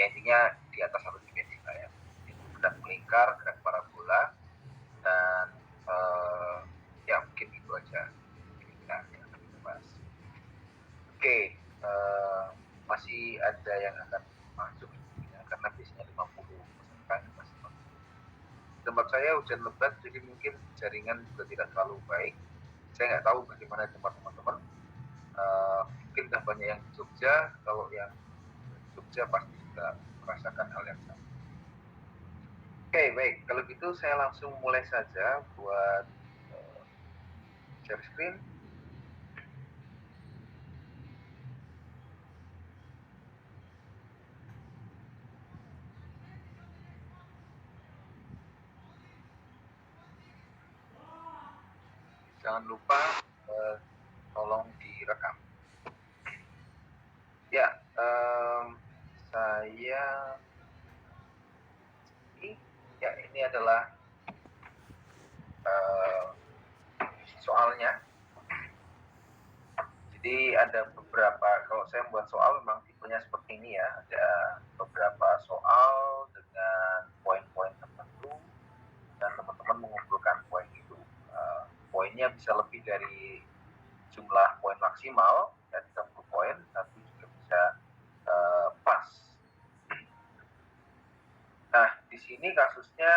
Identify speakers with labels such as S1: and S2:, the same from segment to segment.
S1: ya intinya di atas satu dimensi lah ya. Gerak melingkar, gerak parabola, dan ya mungkin itu aja yang akan kita bahas. Oke, masih ada yang akan masuk ya, karena biasanya 50 peserta ini masih masuk. Tempat saya hujan lebat, jadi mungkin jaringan juga tidak terlalu baik. Saya nggak tahu bagaimana tempat teman-teman. Mungkin sudah banyak yang di Jogja. Kalau yang di Jogja pasti juga merasakan hal yang sama. Oke, baik. Kalau gitu saya langsung mulai saja buat share screen. Jangan lupa tolong direkam. Ya, ini adalah soalnya. Jadi ada beberapa, kalau saya membuat soal memang tipenya seperti ini ya, ada beberapa soal dengan poin-poin tertentu dan teman-teman mengumpulkan poin itu. Poinnya bisa lebih dari jumlah poin maksimal, ya 30 poin, tapi juga bisa pas. Nah, di sini kasusnya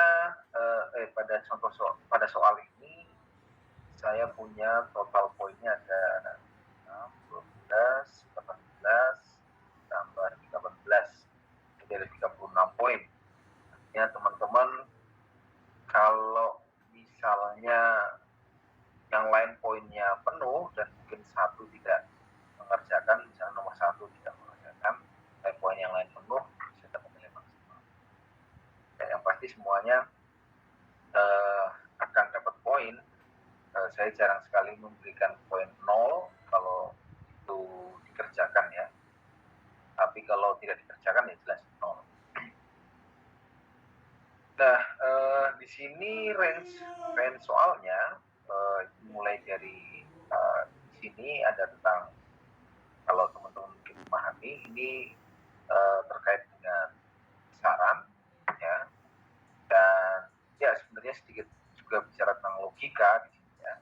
S1: pada soal ini saya punya total poinnya ada 12, 18, tambah 18. Jadi ada 36 poin. Ya, teman-teman, kalau misalnya yang lain poinnya penuh dan mungkin satu tidak mengerjakan, misalnya nomor 1 tidak mengerjakan, poin yang lain penuh, bisa dapat nilai maksimal. Dan yang pasti semuanya akan dapat poin. Saya jarang sekali memberikan poin 0 kalau itu dikerjakan ya. Tapi kalau tidak dikerjakan ya jelas 0. Nah, di sini range soalnya mulai dari di sini ada tentang, kalau teman-teman mungkin memahami, ini terkait dengan saran ya, dan ya sebenarnya sedikit juga bicara tentang logika di sini ya.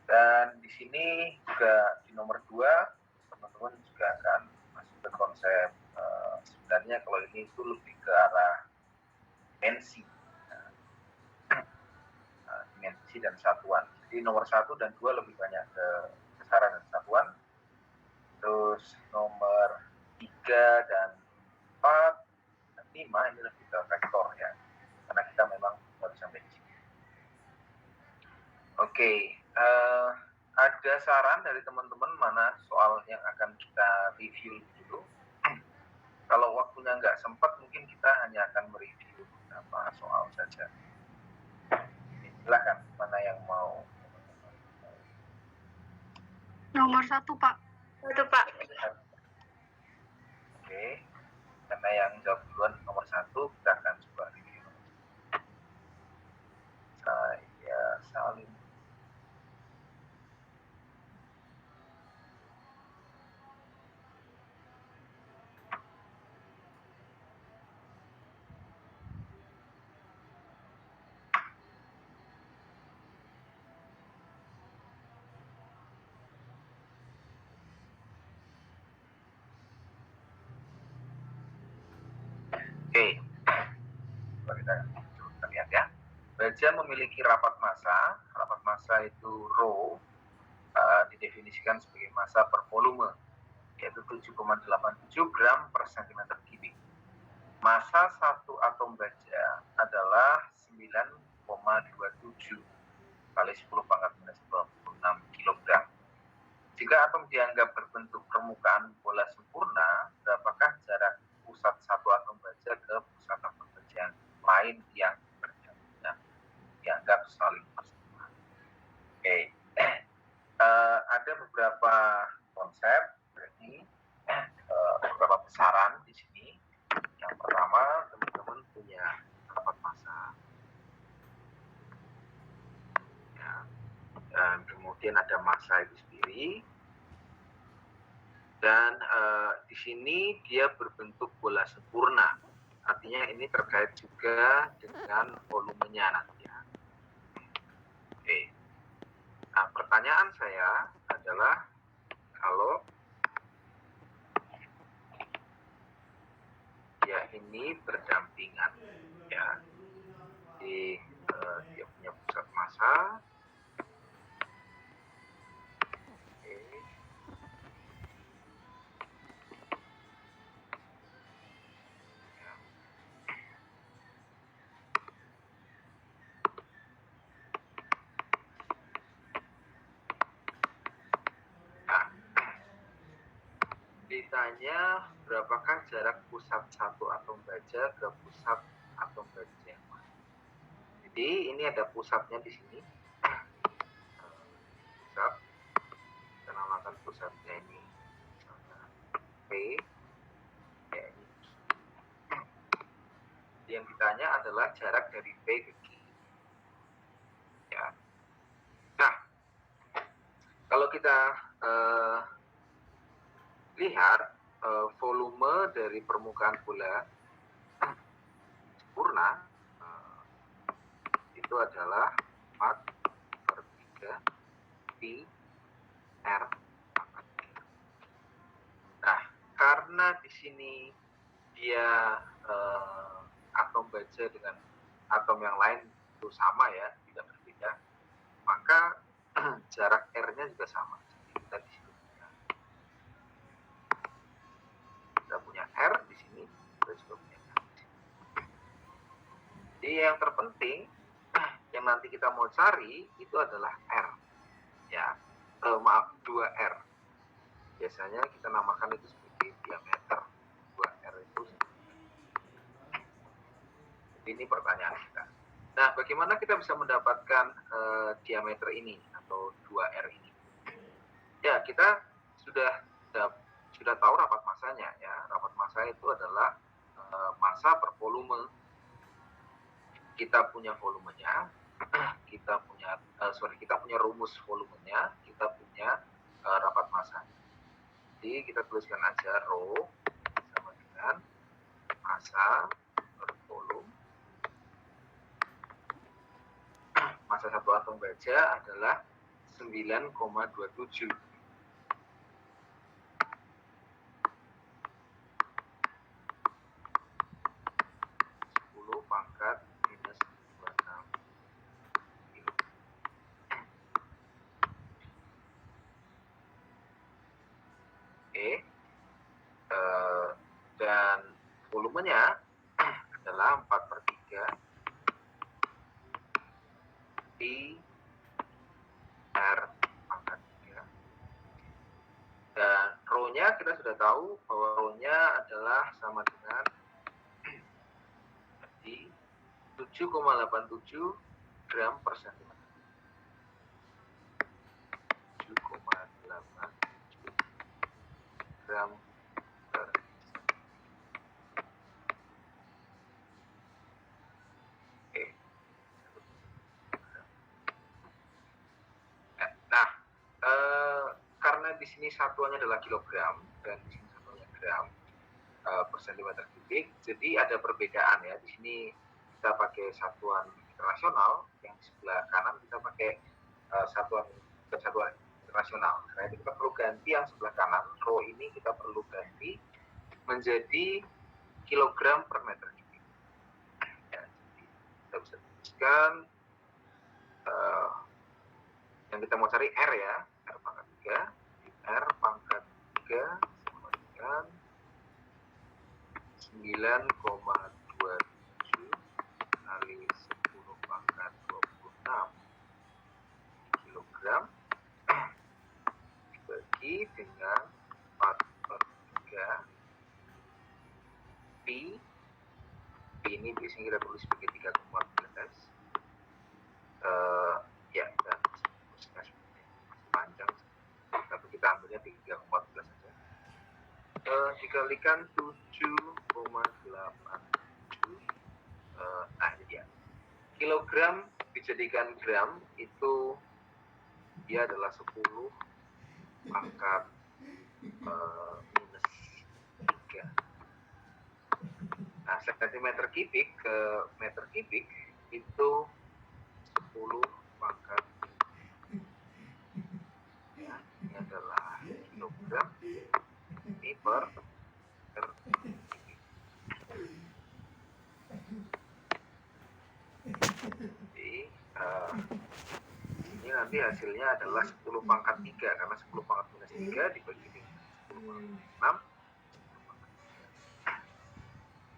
S1: Dan di sini juga di nomor 2 teman-teman juga akan masuk ke konsep sebenarnya kalau ini itu lebih ke arah dimensi, dimensi dan satuan. Jadi nomor 1 dan 2 lebih banyak ke besaran dan satuan. Terus nomor 3 dan 4 dan 5 ini lebih ke vektor ya, karena kita memang baru sampai di sini. Oke, ada saran dari teman-teman mana soal yang akan kita review dulu? Kalau waktunya nggak sempat, mungkin kita hanya akan mereview beberapa soal saja. Silakan, mana yang mau?
S2: Nomor 1, Pak.
S1: Oke, karena yang jawab duluan nomor 1, kita akan coba review. Saya salin. Oke, kita lihat ya. Baja memiliki rapat massa. Rapat massa itu rho, didefinisikan sebagai massa per volume, yaitu 7,87 gram per centimeter kubik. Massa satu atom baja adalah 9,27 kali 10 pangkat minus 26 kg. Jika atom dianggap berbentuk permukaan bola sempurna, berapakah jarak pusat satu atom baja ke pusat atom baja lain yang dianggap saling bersamaan? Oke, ada beberapa konsep, jadi beberapa besaran di sini. Yang pertama, teman-teman punya rapat massa, ya, dan kemudian ada massa itu sendiri, Dan di sini dia berbentuk bola sempurna. Artinya ini terkait juga dengan volumenya nanti ya. Oke. Nah, pertanyaan saya adalah kalau dia ini berdampingan ya, di dia punya pusat massa. Oke. Ya. Nah, ditanya berapakah jarak pusat satu atom baja ke pusat atom baja yang lain. Jadi ini ada pusatnya di sini. Pusat, kita namakan pusatnya ini P. Ya, ini. Yang ditanya adalah jarak dari P ke Q. Ya. Nah, kalau kita lihat volume dari permukaan bola sempurna itu adalah 4/3 pi R. Nah, karena di sini dia atom baja dengan atom yang lain itu sama ya, tidak berbeda, maka jarak R-nya juga sama. Jadi kita di sini punya R di sini, kita juga punya R. Jadi yang terpenting yang nanti kita mau cari itu adalah R. Ya, maaf 2R. Biasanya kita namakan itu sebagai diameter. 2R itu. Jadi ini pertanyaan kita. Nah, bagaimana kita bisa mendapatkan diameter ini atau 2R ini? Ya, kita sudah tahu rapat massanya ya. Rapat massa itu adalah massa per volume. Kita punya volumenya, kita punya rumus volumenya, kita punya rapat massa. Jadi kita tuliskan aja rho sama dengan massa per volume. Massa satu atom baja adalah 9,27. 10 pangkat minus 26 kilo. Oke. Dan volumenya adalah 4/3 pi R pangkat 3. Dan rho-nya kita sudah tahu bahwa rho-nya adalah sama dengan 7,87 gram per sentimeter. 7,87 gram per karena di sini satuannya adalah kilogram dan di sini satuannya gram per sentimeter kubik, jadi ada perbedaan ya. Di sini kita pakai satuan internasional, yang di sebelah kanan kita pakai satuan internasional. Nah, itu kita perlu ganti yang sebelah kanan, rho ini kita perlu ganti menjadi kilogram per meter kubik. Ya, jadi kita bisa tuliskan yang kita mau cari R ya, R pangkat 3. R pangkat 3 sama dengan 9,27 kali 10 pangkat 26 kilogram dibagi dengan 4/3 pi. Pi ini biasanya kita tulis sebagai 3,14. Ya, dan panjang, tapi kita ambilnya 3,14 saja. Dikalikan 7,87. Nah, ini dia. Kilogram dijadikan gram itu dia adalah 10 pangkat sentimeter kubik ke meter kubik itu 10 pangkat. Ya, ini adalah kilogram ini per meter kubik. Jadi ini nanti hasilnya adalah 10 pangkat 3 karena 10 pangkat minus 3 dibagi dengan 10 pangkat 6.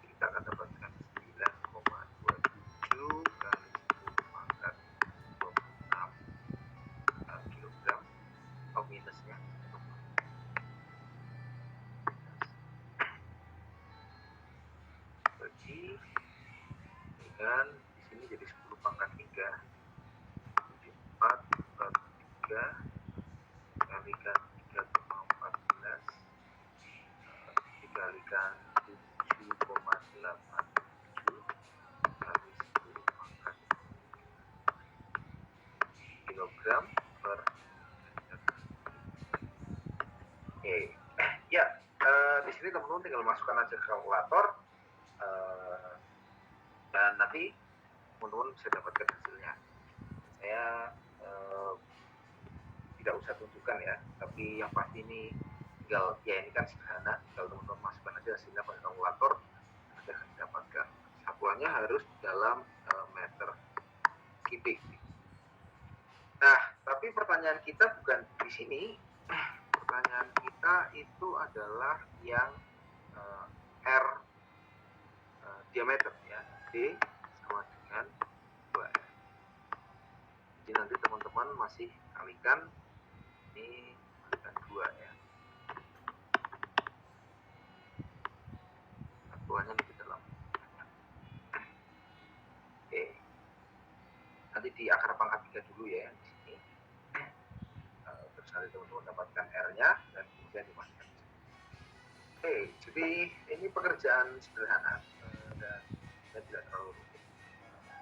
S1: Kita akan dapatkan 9,27 kali 10 pangkat 26 kilogram atau minusnya bagi dengan di sini jadi 10 pangkat 3 jadi 4 per 3 dikalikan 3,14 dikalikan 7,87 kali 10 pangkat kilogram per meter. Oke, ya di sini teman-teman tinggal masukkan aja ke kalkulator dan nanti teman-teman bisa dapatkan hasilnya. Saya tidak usah tunjukkan ya, tapi yang pasti ini tinggal ya ini kan sederhana, tinggal teman-teman masukkan aja hasilnya pada kalkulator, nanti akan didapatkan. Satuannya harus dalam meter kubik. Nah, tapi pertanyaan kita bukan di sini. Pertanyaan kita itu adalah yang R diameter ya, D sama dengan 2R. Jadi nanti teman-teman masih kalikan ini kalikan 2 ya. Satuannya di dalam. Oke. Nanti di akar pangkat 3 dulu ya di sini. Terus nanti teman-teman dapatkan R-nya dan kemudian dimasukkan. Oke, jadi ini pekerjaan sederhana dan tidak terlalu rumit.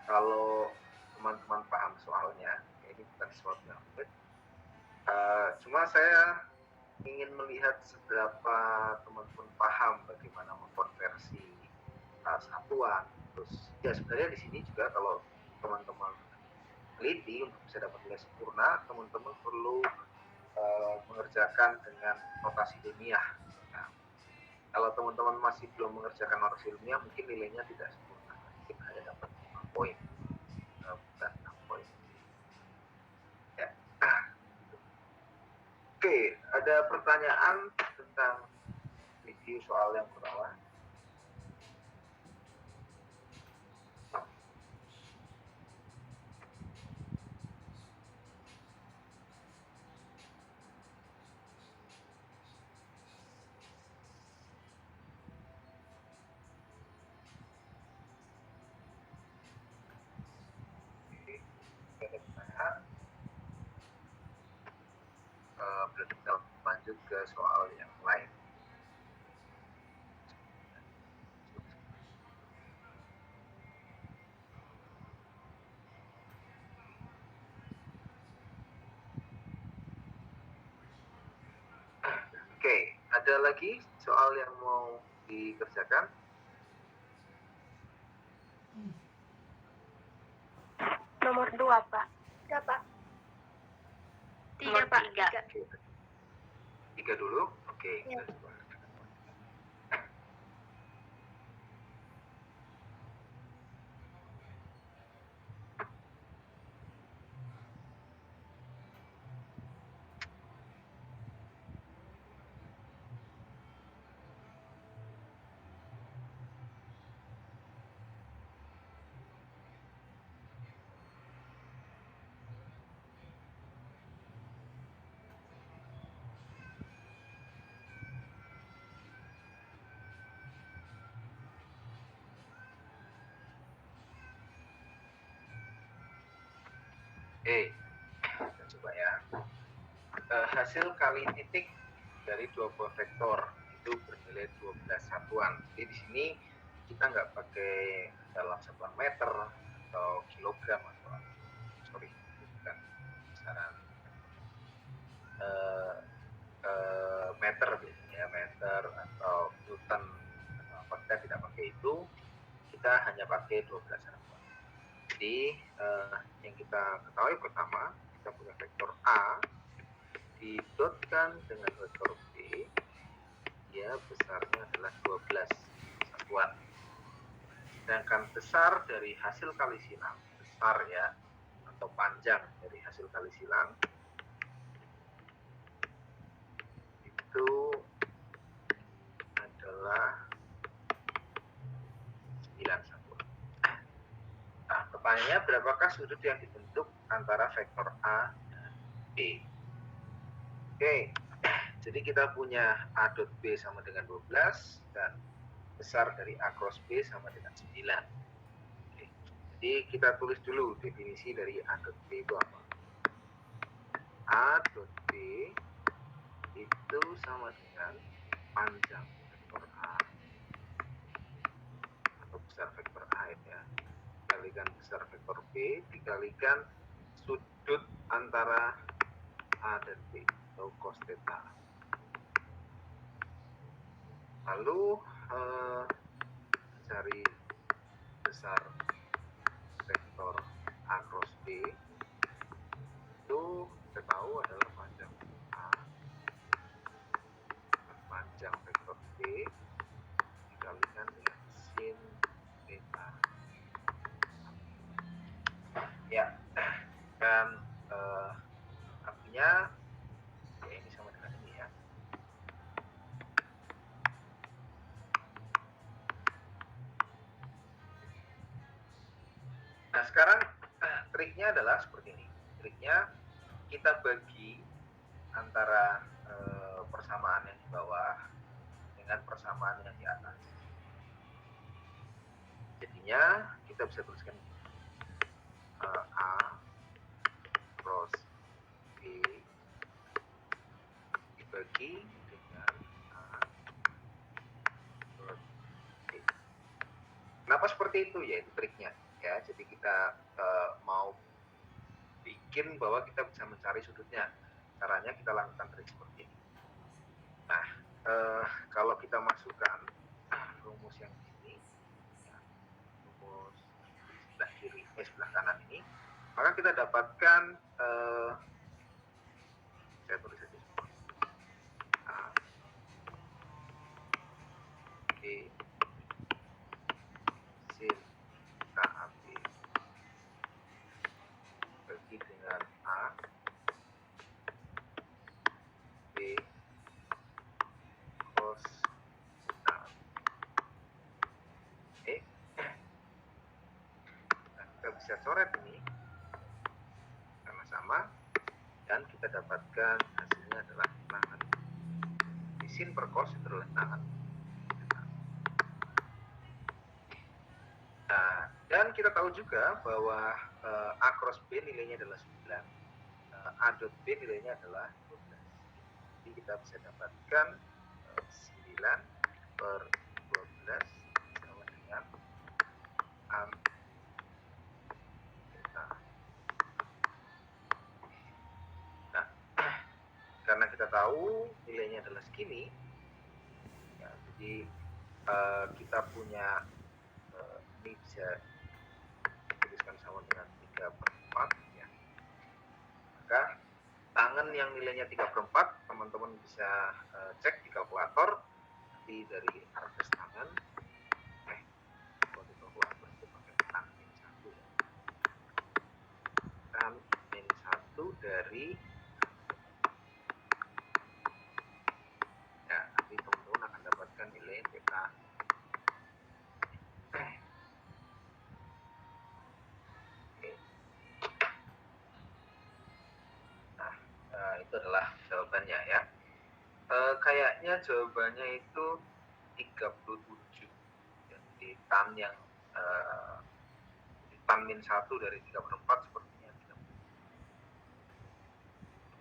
S1: Kalau teman-teman paham soalnya, ini bukan sesuatu yang rumit. Cuma saya ingin melihat seberapa teman-teman paham bagaimana mengkonversi satuan. Terus ya sebenarnya di sini juga kalau teman-teman teliti untuk bisa dapat nilai sempurna, teman-teman perlu mengerjakan dengan notasi ilmiah. Nah, kalau teman-teman masih belum mengerjakan notasi ilmiah, mungkin nilainya tidak sempurna, mungkin hanya dapat 5 poin, bukan 6 poin. Ya. Oke, ada pertanyaan tentang review soal yang bawah? Ada pertanyaan? Berarti kita lanjut ke soal yang lain. Oke, ada lagi soal yang mau dikerjakan?
S2: Nomor 2, Pak.
S3: 3, Pak.
S2: 3, Pak.
S1: 3 dulu? Oke.
S3: Ya.
S1: Kita coba ya. Hasil kali titik dari dua buah vektor itu bernilai 12 satuan. Jadi di sini kita nggak pakai dalam satuan meter atau kilogram atau bukan besaran meter biasanya, meter atau newton atau apa, kita tidak pakai itu. hanya pakai 12 harapan. Jadi yang kita ketahui pertama, kita punya vektor A didotkan dengan vektor B, dia besarnya adalah 12 satuan. Sedangkan besar dari hasil kali silang, besar ya, atau panjang dari hasil kali silang, itu adalah 9 satuan. Nah, pertanyaannya berapakah sudut yang dibentuk antara vektor A dan B? Oke, jadi kita punya A dot B sama dengan 12 dan besar dari A cross B sama dengan 9. Oke, jadi kita tulis dulu definisi dari A dot B itu apa. A dot B itu sama dengan panjang vektor A atau besar vektor A ya, dikalikan besar vektor B dikalikan sudut antara A dan B atau cos theta. Lalu cari besar vektor A cross B, itu kita tahu adalah panjang A dan panjang vektor B dikalikan dengan sin theta. Ya, dan artinya ya ini sama dengan ini ya. Nah, sekarang triknya adalah seperti ini. Triknya kita bagi antara persamaan yang di bawah dengan persamaan yang di atas. Jadinya kita bisa tuliskan A cross B dibagi dengan A cross B. Kenapa seperti itu? Ya itu triknya ya. Jadi kita mau bikin bahwa kita bisa mencari sudutnya. Caranya kita lakukan trik seperti ini. Nah, kalau kita masukkan rumus yang ini, ya, rumus sebelah kiri, sebelah kanan ini, maka kita dapatkan saya tulis saja semua. A, B, sin KAB bagi dengan A, B, cos theta. Oke. Nah, kita bisa coret ini sama-sama dan kita dapatkan hasilnya adalah tangan. Di sin per cos itu adalah tangan. Nah, dan kita tahu juga bahwa A cross B nilainya adalah 9, A dot B nilainya adalah 12. Jadi kita bisa dapatkan 9 per 12 sama dengan A theta. Nah, karena kita tahu nilainya adalah segini, ya, jadi kita punya ini bisa dituliskan sama dengan 3/4 ya. Maka tangan yang nilainya 3/4 teman-teman bisa cek di kalkulator. Nanti dari artes tangan kalau di kalkulator itu pakai tan min 1 ya. Tan min 1 dari ya, nanti teman-teman akan dapatkan nilai theta. Itu adalah jawabannya ya. Kayaknya jawabannya itu 37. Jadi tan yang tan min 1 dari 3/4 sepertinya 37.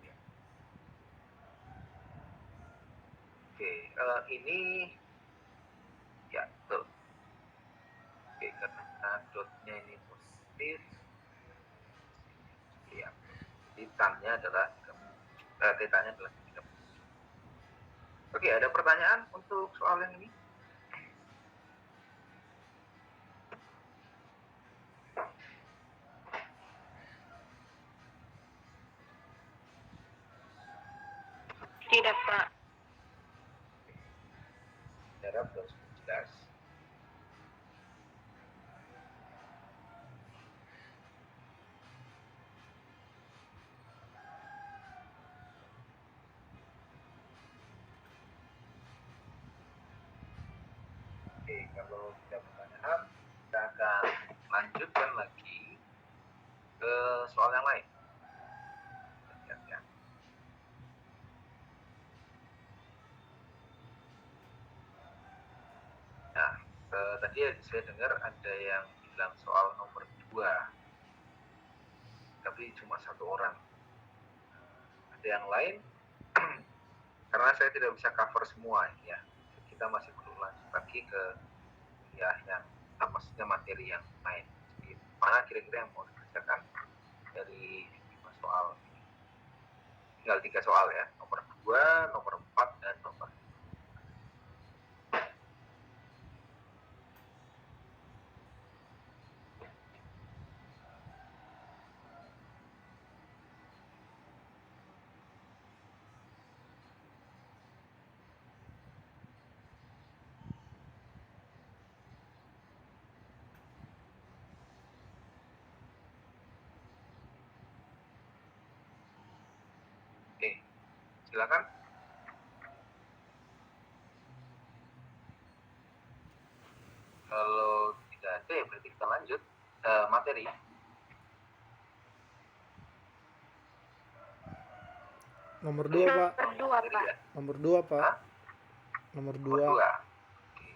S1: Ya. Oke, ini ya betul. Oke, karena dotnya ini positif ya. Jadi tannya adalah tetanya adalah 37. Oke, ada pertanyaan untuk soal yang ini?
S2: Tidak, Pak.
S1: Saudara belum jelas. Oke, kalau tidak pertanyaan, kita akan lanjutkan lagi ke soal yang lain. Lihat ya. Nah, tadi saya dengar ada yang bilang soal nomor 2, tapi cuma 1 orang. Ada yang lain, karena saya tidak bisa cover semua ya. Kita masih perlu lanjut lagi ke ya yang maksudnya materi yang lain. Jadi, mana kira-kira yang mau dikerjakan dari 5 soal? Tinggal 3 soal ya, nomor 2, nomor 4, dan nomor 5. Oke, silakan. Kalau tidak ada ya berarti kita lanjut materi.
S3: Nomor 2, Pak.
S2: Nomor 2, Pak.
S1: Ya.
S3: Nomor 2, Pak.
S1: Hah?
S3: Nomor
S1: Nomor
S3: 2.
S1: 2. Oke.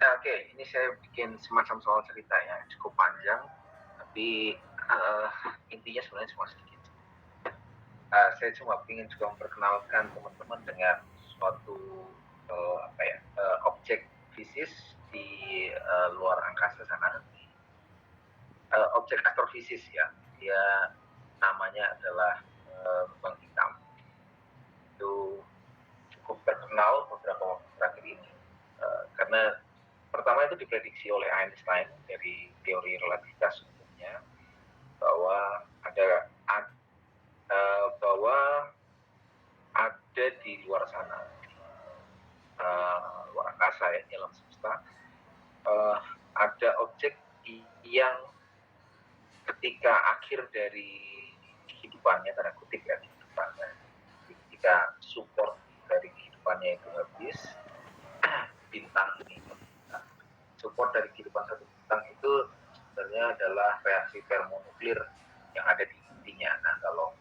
S1: Nah, oke, ini saya bikin semacam soal cerita ya, cukup panjang, tapi intinya sebenarnya cuma sedikit. Saya cuma ingin juga memperkenalkan teman-teman dengan suatu objek fisis di luar angkasa sana. Objek astrofisis ya, dia namanya adalah lubang hitam. Itu cukup terkenal beberapa waktu terakhir ini karena pertama itu diprediksi oleh Einstein dari teori relativitas umumnya bahwa ada di luar sana, luar angkasa ya, di alam semesta, ada objek yang ketika akhir dari kehidupannya, tanda kutip ya, kehidupannya, ketika support dari kehidupannya itu habis, bintang ini, support dari kehidupan satu bintang itu sebenarnya adalah reaksi termonuklir yang ada di intinya. Nah, kalau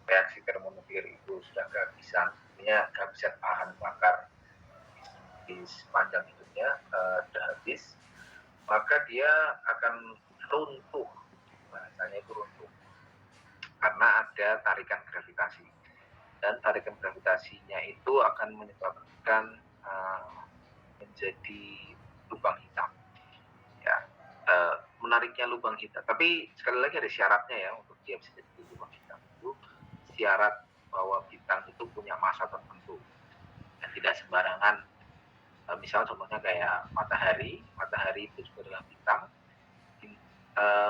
S1: reaksi termonuklir itu sudah kehabisan, artinya kehabisan bahan bakar di sepanjang hidupnya sudah habis, maka dia akan runtuh, bahasanya itu runtuh, karena ada tarikan gravitasi, dan tarikan gravitasinya itu akan menyebabkan menjadi lubang hitam. Ya, menariknya lubang hitam. Tapi sekali lagi ada syaratnya ya untuk dia bisa jadi lubang hitam itu, syarat bahwa bintang itu punya massa tertentu dan tidak sembarangan. Misal contohnya kayak matahari itu juga adalah bintang.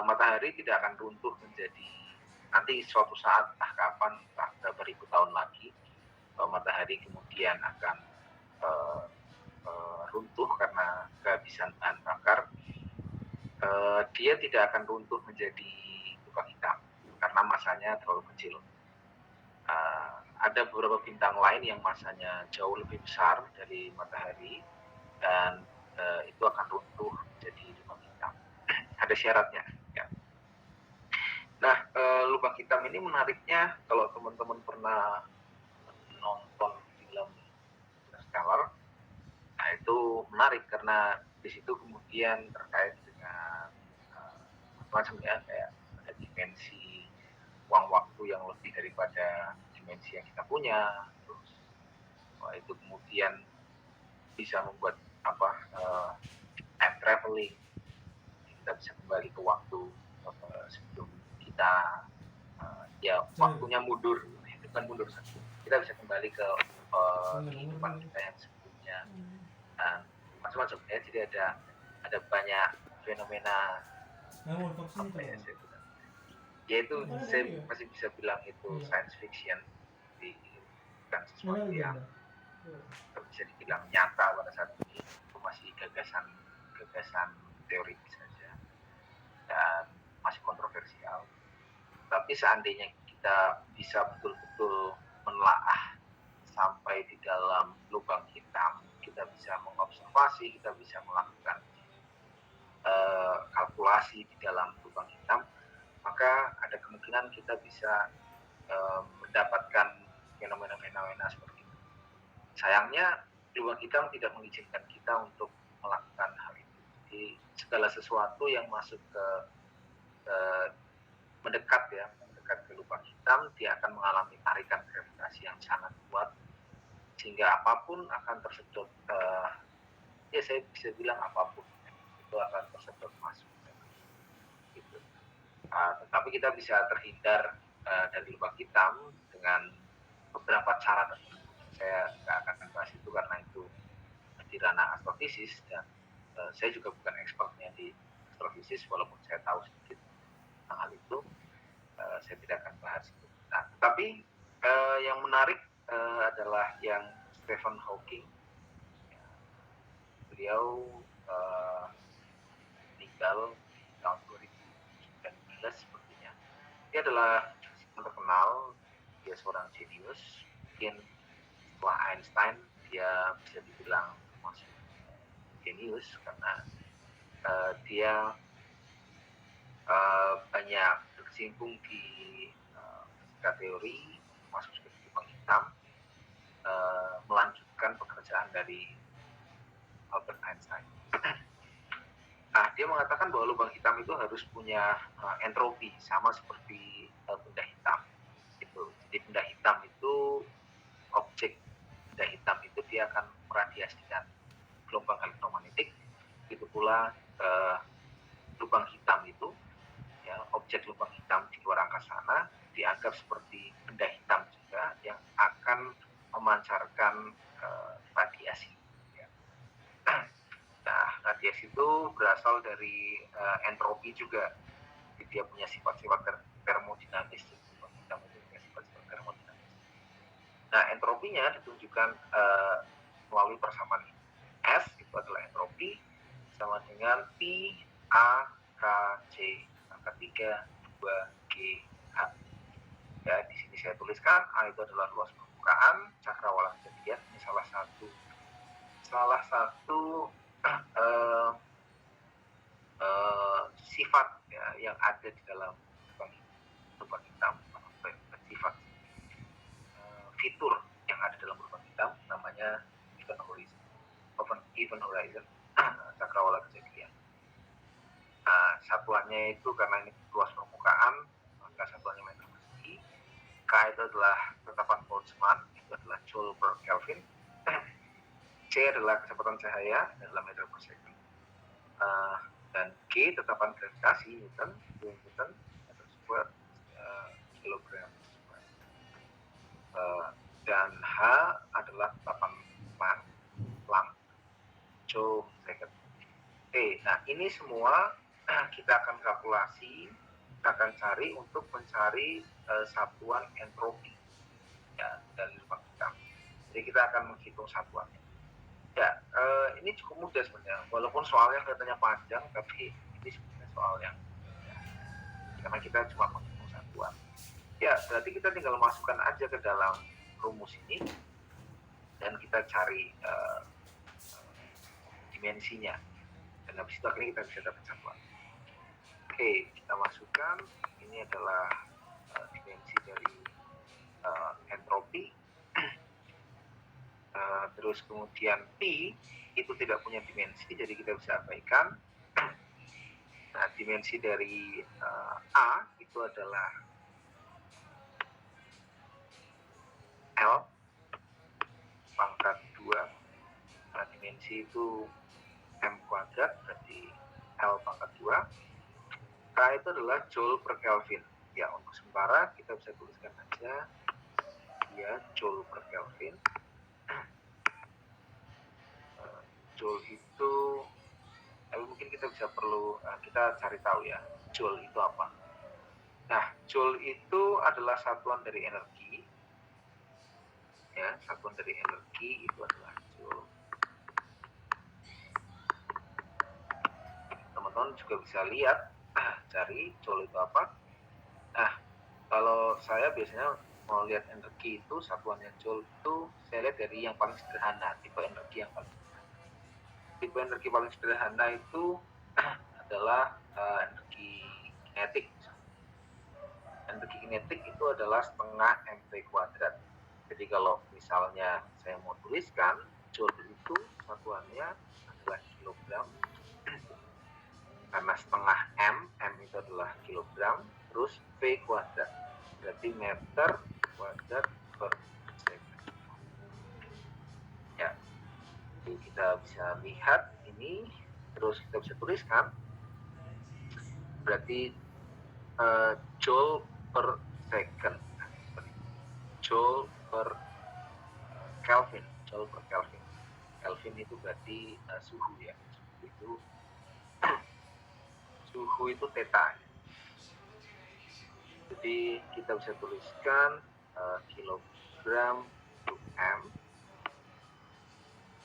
S1: Matahari tidak akan runtuh menjadi nanti suatu saat, entah kapan, entah berapa ribu tahun lagi, matahari kemudian akan runtuh karena kehabisan bahan bakar. Dia tidak akan runtuh menjadi lubang hitam karena masanya terlalu kecil. Ada beberapa bintang lain yang masanya jauh lebih besar dari matahari dan itu akan runtuh menjadi lubang hitam. Ada syaratnya ya. Nah, lubang hitam ini menariknya kalau teman-teman pernah nonton film Interstellar, nah itu menarik karena di situ kemudian terkait dengan macam ya, kayak ada dimensi ruang waktu yang lebih daripada dimensi yang kita punya. Terus itu kemudian bisa membuat time traveling, kita bisa kembali ke waktu sebelum kita waktunya mundur, bukan mundur, kita bisa kembali ke kehidupan kita yang sebelumnya, dan macam-macam ya. Jadi ada banyak fenomena apa ya saya bilang, yaitu saya masih bisa bilang itu science fiction, bukan sesuatu yang bisa dibilang nyata pada saat ini. Itu masih gagasan teoritis saja dan masih kontroversial. Tapi seandainya kita bisa betul-betul menelaah sampai di dalam lubang hitam, kita bisa mengobservasi, kita bisa melakukan kalkulasi di dalam lubang hitam, maka ada kemungkinan kita bisa mendapatkan fenomena-fenomena seperti itu. Sayangnya lubang hitam tidak mengizinkan kita untuk melakukan hal itu. Jadi segala sesuatu yang masuk ke mendekat ke lubang hitam, dia akan mengalami tarikan gravitasi yang sangat kuat, sehingga apapun akan tersedot, saya bisa bilang apapun itu akan tersedot masuk gitu. Tetapi kita bisa terhindar dari lubang hitam dengan beberapa cara tertentu. Saya nggak akan bahas itu karena itu di ranah astrofisis, dan saya juga bukan expertnya di astrofisis, walaupun saya tahu sedikit tentang hal itu. Saya tidak akan bahas itu. Nah, tapi yang menarik adalah yang Stephen Hawking. Beliau meninggal tahun 2019 sepertinya. Dia adalah terkenal, dia seorang jenius. Mungkin setelah Einstein dia bisa dibilang termasuk jenius karena dia banyak berkecimpung di fisika teori, masuk ke lubang hitam, melanjutkan pekerjaan dari Albert Einstein. Nah, dia mengatakan bahwa lubang hitam itu harus punya entropi sama seperti benda hitam. Gitu. Jadi benda hitam itu, objek benda hitam itu dia akan meradiasikan gelombang elektromagnetik. Begitu pula lubang hitam itu, ya, objek lubang hitam di luar angkasa sana dianggap seperti benda hitam juga yang akan memancarkan radiasi. Ya. Nah, radiasi itu berasal dari entropi juga. Jadi dia punya sifat-sifat termodinamis. Lubang hitam itu punya sifat-sifat termodinamis. Nah, entropinya ditunjukkan melalui persamaan S, itu adalah entropi, sama dengan P A K C angka 3 2 G H. Ya, di sini saya tuliskan A itu adalah luas permukaan cakrawala kejadian. Ini salah satu sifat ya, yang ada di dalam lubang hitam, sifat fitur yang ada dalam lubang hitam, namanya event horizon cakrawala kejadian. Nah, satuannya itu karena ini luas permukaan, maka satuannya meter persegi. K itu adalah tetapan Boltzmann, itu adalah joule per Kelvin. C adalah kecepatan cahaya dalam meter per second. Dan G tetapan gravitasi Newton meter square, kilogram square. Dan H adalah tetapan Planck, joule second. Oke, nah ini semua kita akan kalkulasi, kita akan cari untuk mencari satuan entropi ya, dari lubang hitam. Jadi kita akan menghitung satuannya. Ya, ini cukup mudah sebenarnya. Walaupun soalnya kelihatannya panjang, tapi ini sebenarnya soal yang ya, karena kita cuma menghitung satuan. Ya, berarti kita tinggal masukkan aja ke dalam rumus ini dan kita cari dimensinya. Dan habis itu akhirnya kita bisa dapat satuan. Oke, kita masukkan. Ini adalah dimensi dari entropi. Terus kemudian P itu tidak punya dimensi, jadi kita bisa abaikan. Nah, dimensi dari A itu adalah L pangkat 2. Nah, dimensi itu M kuadrat, berarti L pangkat 2. K itu adalah Joule per Kelvin. Ya, untuk sementara kita bisa tuliskan aja ya Joule per Kelvin. Joule itu mungkin kita bisa kita cari tahu ya, Joule itu apa. Nah, Joule itu adalah satuan dari energi. Ya, satuan dari energi itu adalah Joule. Teman-teman juga bisa lihat, cari Joule itu apa. Nah, kalau saya biasanya mau lihat energi itu, satuannya Joule itu saya lihat dari yang paling sederhana, tipe energi yang paling sederhana. Tipe energi paling sederhana itu adalah energi kinetik. Energi kinetik itu adalah setengah mv kuadrat. Jadi kalau misalnya saya mau tuliskan, Joule itu satuannya adalah kilogram, karena setengah M itu adalah kilogram, terus V kuadrat, berarti meter kuadrat per second. Ya, jadi kita bisa lihat ini, terus kita bisa tuliskan, berarti Joule per second, Joule per Kelvin, Joule per Kelvin. Kelvin itu berarti suhu ya, suhu itu theta. Jadi kita bisa tuliskan kilogram per M,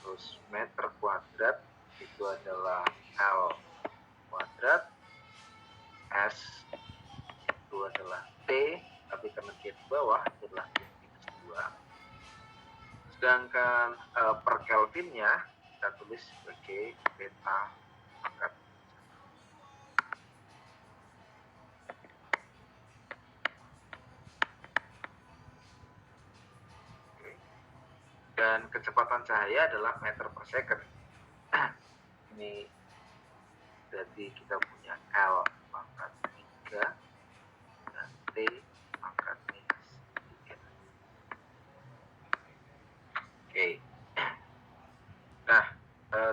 S1: terus meter kuadrat itu adalah L kuadrat, S itu adalah T, tapi karena dia di bawah itu adalah -2. Sedangkan per Kelvinnya kita tulis sebagai theta pangkat 1. Dan kecepatan cahaya adalah meter per second. Ini berarti kita punya L pangkat 3 dan T pangkat -3. Oke. Nah,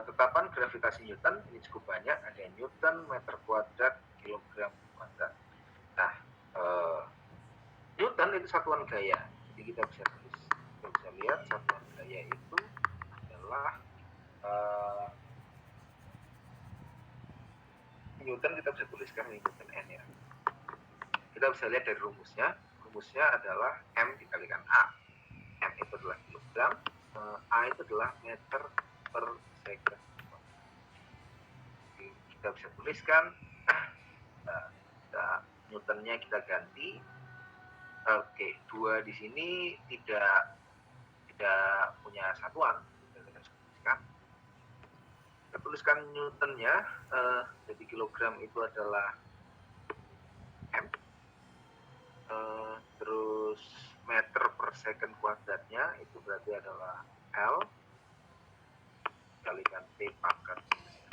S1: tetapan gravitasi Newton ini cukup banyak. Ada Newton meter kuadrat kilogram kuadrat. Nah, Newton itu satuan gaya. Jadi kita bisa lihat satuan gaya itu adalah Newton. Kita bisa tuliskan ini Newton N ya. Kita bisa lihat dari rumusnya. Rumusnya adalah M dikalikan A. M itu adalah kilogram, A itu adalah meter per second. Jadi kita bisa tuliskan Newtonnya kita ganti. Oke, 2 di sini tidak punya satuan. Kita tuliskan Newtonnya, jadi kilogram itu adalah M, terus meter per second kuadratnya itu berarti adalah L dikalikan T pangkat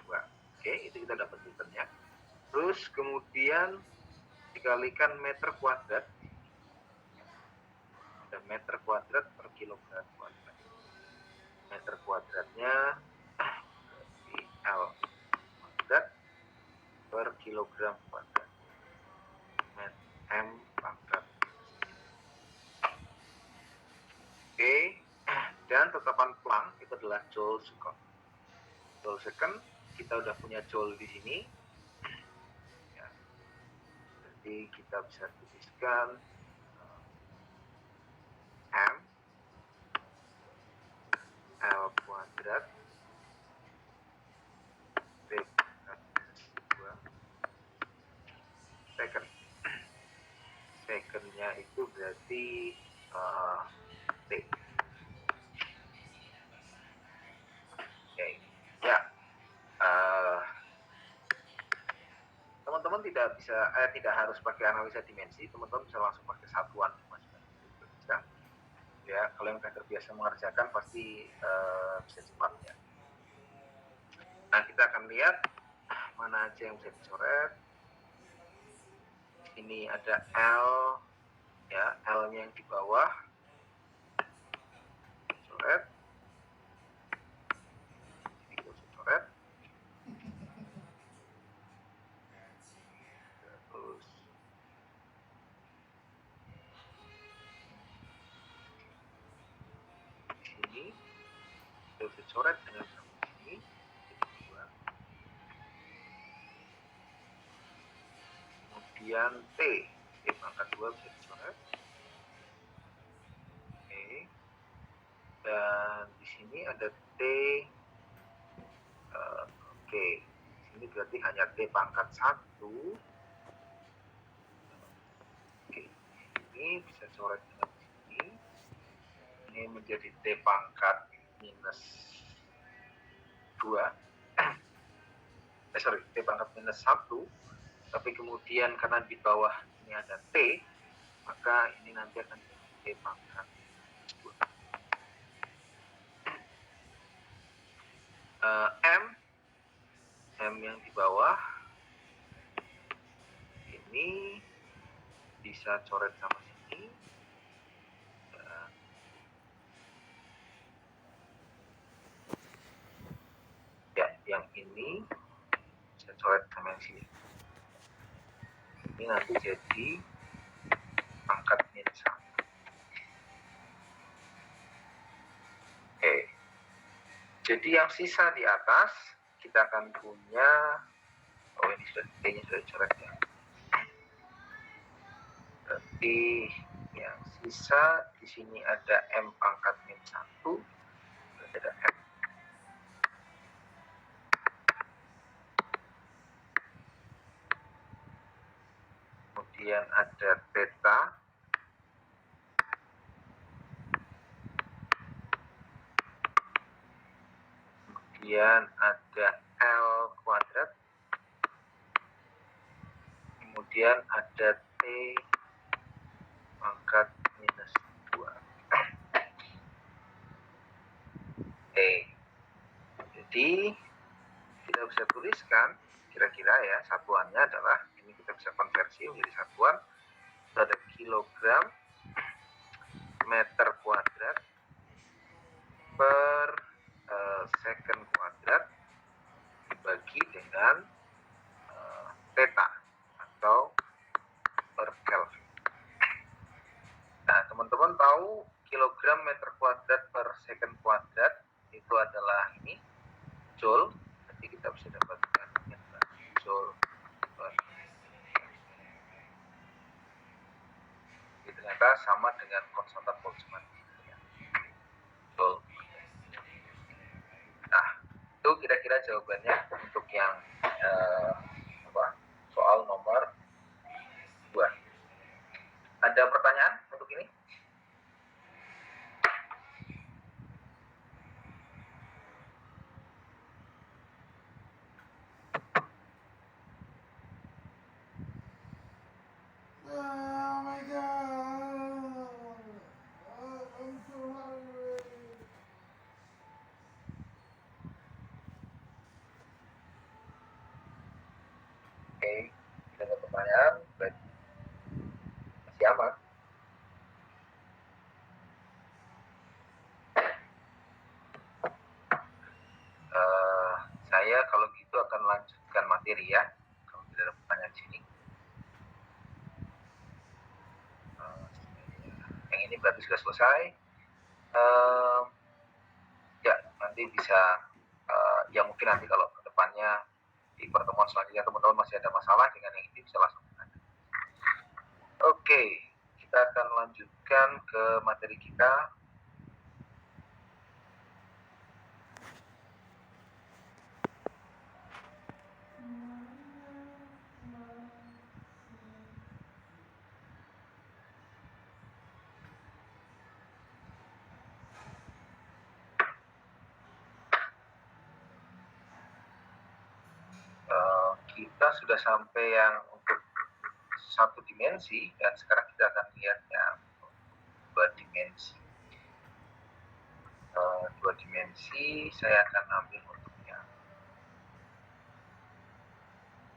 S1: 2. Oke, itu kita dapat Newtonnya. Terus kemudian dikalikan meter kuadrat, ada meter kuadrat per kilogram kuadrat. Meter kuadratnya berarti L kuadrat per kilogram kuadrat. M pangkat. Oke, dan tetapan Planck itu adalah Joule second. Joule second, kita udah punya Joule di sini. Ya. Jadi kita bisa tuliskan M L kuadrat T pangkat 2 second. Secondnya itu berarti T. Oke. Ya. Teman-teman tidak harus pakai analisa dimensi, teman-teman bisa langsung pakai satuan bisa. Ya, kalau yang sudah terbiasa mengerjakan pasti bisa cepat ya. Nah, kita akan lihat mana aja yang bisa dicoret. Ini ada L, ya, L-nya yang di bawah. kita bisa coret dengan sama sini, jadi 2. Kemudian T pangkat 2 bisa dicoret. Oke. Dan di sini ada T. Oke. Di sini berarti hanya T pangkat 1. Oke. Ini bisa coret dengan sini. Ini menjadi T pangkat minus 2. T pangkat minus 1. Tapi kemudian karena di bawah ini ada T, maka ini nanti akan jadi T pangkat 2. M yang di bawah ini bisa coret sama sini. Ya, yang ini bisa coret sama yang sini. Ini nanti jadi pangkat minus 1. Oke. Jadi yang sisa di atas kita akan punya, ini sudah T-nya sudah dicoret ya. Berarti yang sisa di sini ada M pangkat minus 1. Berarti ada M. Kemudian ada theta. Kemudian ada L kuadrat. Kemudian ada T pangkat minus 2. Oke. Jadi kita bisa tuliskan kira-kira ya, satuannya adalah, ini kita bisa konversi menjadi satuan, itu ada kilogram meter kuadrat per second kuadrat dibagi dengan theta atau per Kelvin. Nah, teman-teman tahu kilogram meter kuadrat per second kuadrat itu adalah ini, joule. Jadi kita bisa dapatkan joule per. Ini ternyata sama dengan konstanta Boltzmann. Joule. Nah, itu kira-kira jawabannya untuk yang soal nomor 2. Ada pertanyaan untuk ini?
S3: Oh my god. I'm so hungry.
S1: Oke, tidak ada pertanyaan, berarti masih aman. Saya kalau gitu akan lanjutkan materi ya, kalau tidak ada pertanyaan di sini. Yang ini berarti sudah selesai. Ya, nanti bisa, ya mungkin nanti kalau ke depannya di pertemuan selanjutnya teman-teman masih ada masalah dengan yang ini, bisa langsung bertanya. Oke, kita akan lanjutkan ke materi kita. Kita sudah sampai yang untuk satu dimensi, dan sekarang kita akan lihat yang dua dimensi. Dua dimensi saya akan ambil untuk yang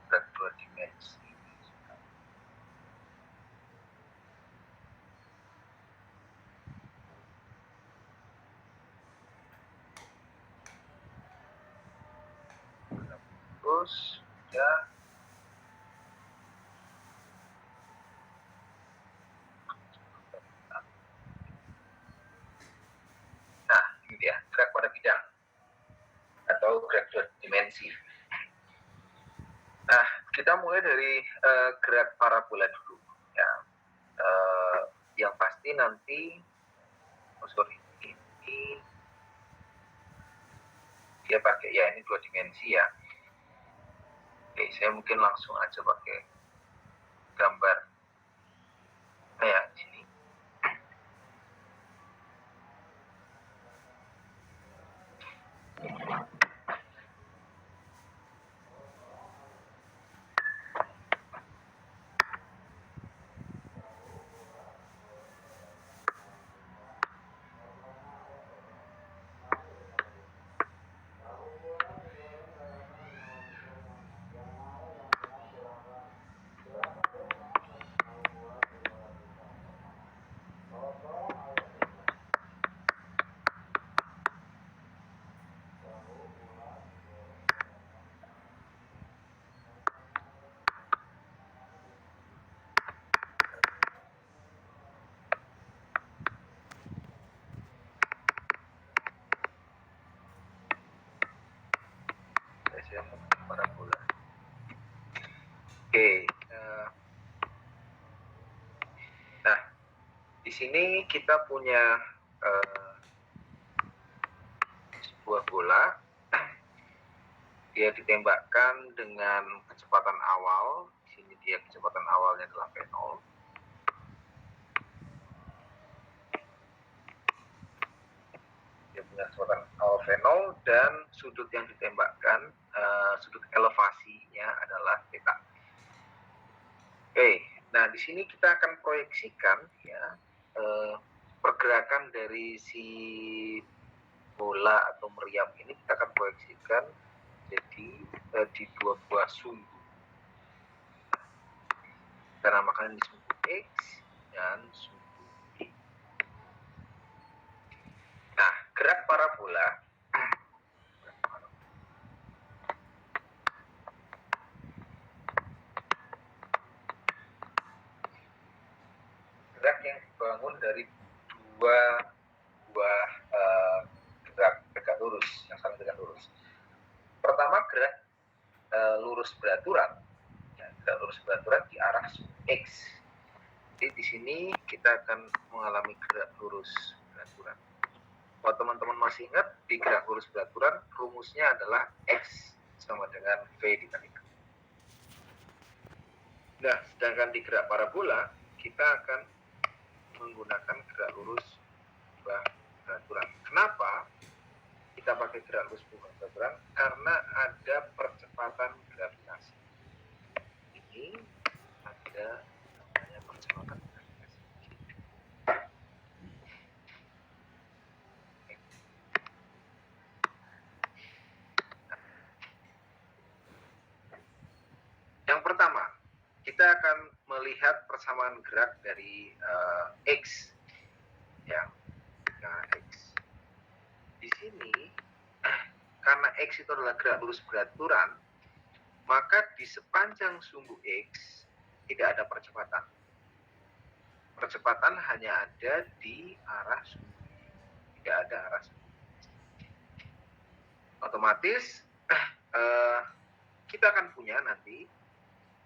S1: berat dua dimensi. Terus ya. Nah, ini dia gerak pada bidang. dimensi. Nah, kita mulai dari gerak parabola dulu ya. Yang pasti nanti ini dia pakai ya, ini 2 dimensi ya. Oke, saya mungkin langsung aja pakai gambar ya di sini. Saya menggunakan parabola. Oke, nah di sini kita punya sebuah bola. Dia ditembakkan dengan kecepatan awal. Di sini dia kecepatan awalnya adalah V0. Dia punya kecepatan awal V0 dan sudut yang ditembakkan, sudut elevasinya adalah theta. Oke, nah di sini kita akan proyeksikan ya pergerakan dari si bola atau meriam ini, kita akan proyeksikan jadi di 2 buah sumbu. Kita namakan ini sumbu X dan sumbu Y. Nah, gerak parabola gerak yang dibangun dari 2 buah gerak lurus yang saling tegak lurus. Pertama, gerak lurus beraturan. Ya, gerak lurus beraturan di arah X. Jadi di sini kita akan mengalami gerak lurus beraturan. Kalau teman-teman masih ingat, di gerak lurus beraturan rumusnya adalah X sama dengan V dikalikan. Nah, sedangkan di gerak parabola kita akan menggunakan gerak lurus beraturan. Kenapa kita pakai gerak lurus beraturan? Karena ada percepatan gravitasi. Ini ada namanya percepatan gravitasi. Yang pertama, kita akan melihat persamaan gerak dari X ya. Nah, X di sini karena X itu adalah gerak lurus beraturan, maka di sepanjang sumbu X tidak ada percepatan. Percepatan hanya ada di arah sumbu, tidak ada arah sumbu. Otomatis kita akan punya nanti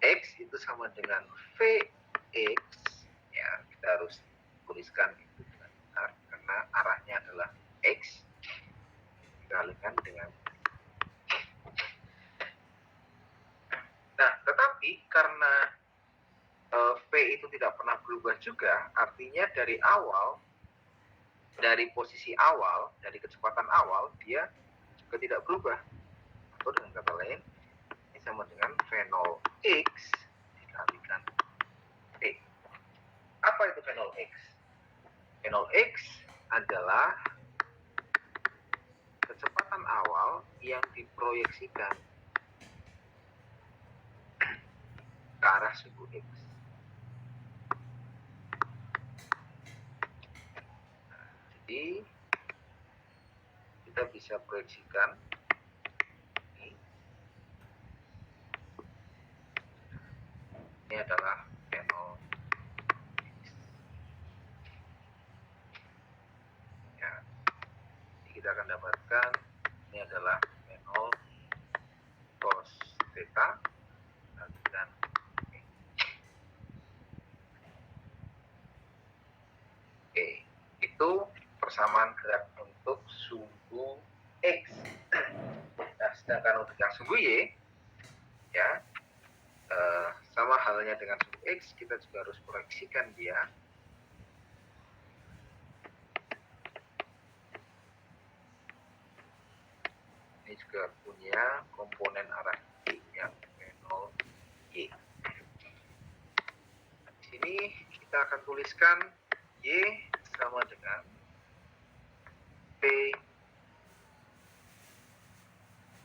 S1: X itu sama dengan Vx ya, kita harus tuliskan itu dengan benar karena arahnya adalah X dikalikan dengan. Nah, tetapi karena V itu tidak pernah berubah juga, artinya dari awal, dari posisi awal, dari kecepatan awal, dia juga tidak berubah. Atau dengan kata lain, ini sama dengan V0x dikalikan T. Apa itu V0x? V0x adalah kecepatan awal yang diproyeksikan ke arah sumbu X. Jadi kita bisa proyeksikan ini adalah V0 ya. Jadi kita akan dapatkan ini adalah V0 theta dan Oke, itu persamaan gerak untuk sumbu X. Nah, sedangkan untuk yang sumbu Y, ya, sama halnya dengan sumbu X, kita juga harus proyeksikan dia. Ini juga punya komponen arah Y yang V0 Y. Di sini kita akan tuliskan Y sama dengan P.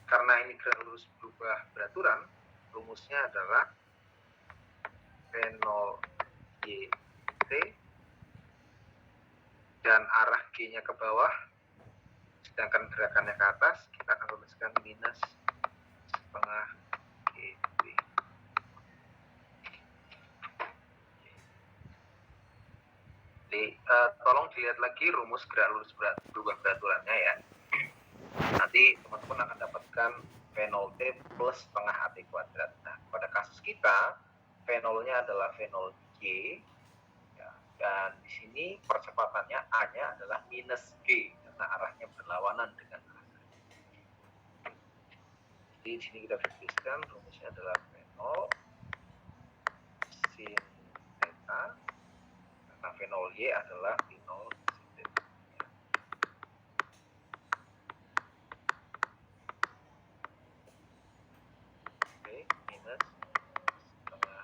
S1: Karena ini gerak lurus berubah beraturan, rumusnya adalah V0 Y T dan arah G-nya ke bawah, sedangkan gerakannya ke atas, kita akan tuliskan minus setengah GB. Jadi, tolong dilihat lagi rumus gerak lurus berubah beraturannya ya. Nanti teman-teman akan dapatkan V0T plus setengah AT kuadrat. Nah, pada kasus kita, V0-nya adalah V0G, ya, dan di sini percepatannya A-nya adalah minus G, karena arahnya berlawanan dengan arah. Jadi di sini kita tuliskan rumusnya adalah V0 sin theta, karena V0Y adalah V0 sin theta. Oke, minus setengah.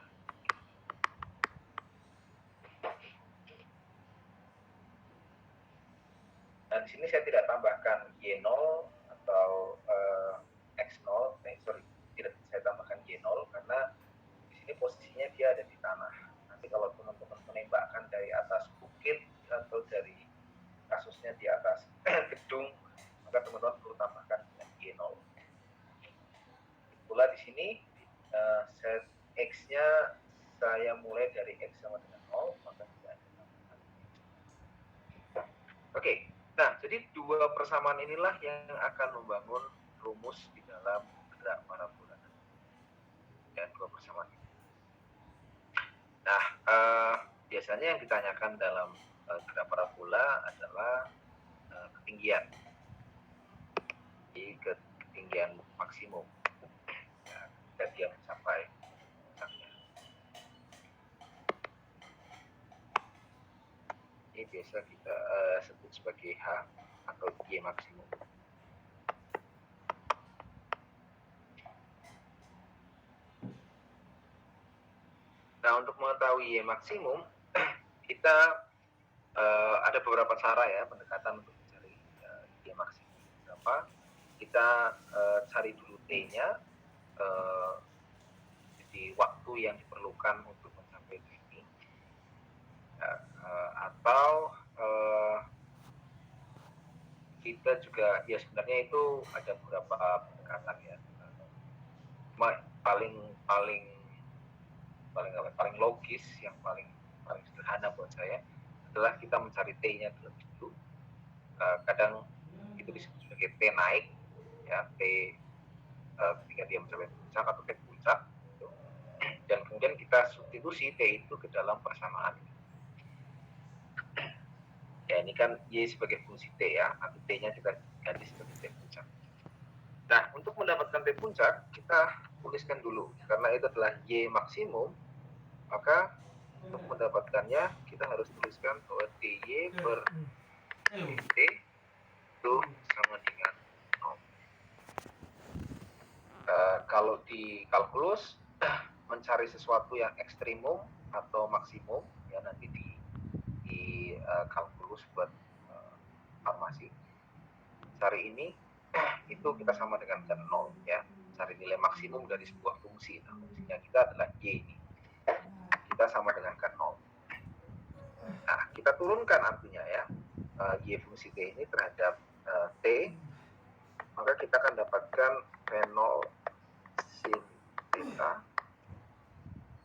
S1: Nah, di sini saya tidak tambahkan Y0 atau X0, tidak saya tambahkan Y0 karena di sini posisinya dia ada di tanah. Nanti kalau teman-teman menembakkan dari atas bukit atau dari kasusnya di atas gedung, maka teman-teman perlu tambahkan dengan Y0. Pula di sini set X-nya saya mulai dari X sama dengan 0, maka tidak ada tambahan. Oke. Nah, jadi dua persamaan inilah yang akan membangun rumus di dalam gerak parabola. Dan dua persamaan ini. Nah, biasanya yang ditanyakan dalam gerak parabola adalah ketinggian. Jadi ketinggian maksimum. Ya, ketika dia mencapai puncaknya. Ini biasa kita sebut sebagai H atau Y maksimum. Nah, untuk mengetahui Y maksimum, kita ada beberapa cara ya pendekatan untuk mencari Y maksimum berapa. Kita cari dulu T-nya, jadi waktu yang diperlukan untuk mencapai ini. Atau kita juga, ya sebenarnya itu ada beberapa pendekatan ya. Paling logis, yang paling sederhana buat saya adalah kita mencari T-nya terlebih dulu. Kadang itu disebut sebagai T naik, ya, T ketika dia mencapai puncak atau T puncak, gitu. Dan kemudian kita substitusi T itu ke dalam persamaan ini. Ya, ini kan Y sebagai fungsi T ya, nanti T-nya kita ganti sebagai T puncak. Nah, untuk mendapatkan T puncak, kita tuliskan dulu, karena itu adalah Y maksimum, maka untuk mendapatkannya, kita harus tuliskan bahwa TY per T itu sama dengan 0. Kalau di kalkulus, mencari sesuatu yang ekstrimum atau maksimum, ya nanti di kalkulus buat farmasi, cari ini, itu kita sama dengan 0 ya, cari nilai maksimum dari sebuah fungsi. Nah, fungsinya kita adalah Y ini, kita sama dengan 0. Nah, kita turunkan artinya ya, Y fungsi T ini terhadap T, maka kita akan dapatkan V0 sin theta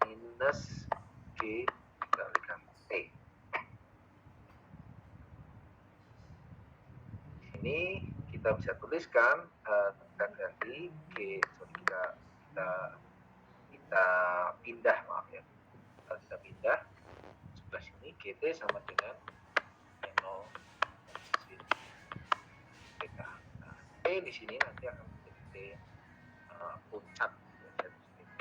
S1: minus G dikalikan T. Ini kita bisa tuliskan, kita ganti G, kita kita pindah, maaf ya, kita pindah sebelah sini, GT sama dengan N0 sin theta. Nah, T di sini nanti akan menjadi T puncak ya, dari T.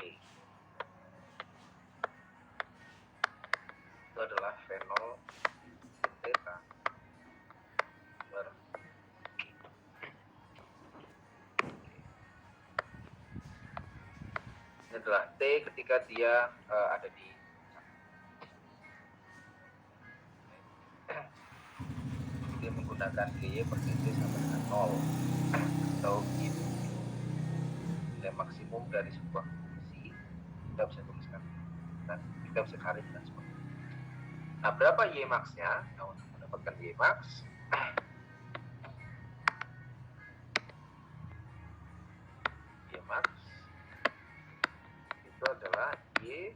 S1: Itu adalah V0 sin theta per G. Ini adalah T ketika dia ada di dia menggunakan GY per GT sama dengan 0 atau nilai maksimum dari sebuah fungsi, kita bisa tuliskan dan kita bisa carikan seperti itu. Nah, berapa Y max-nya? Nah, untuk mendapatkan Y max, Y max itu adalah Y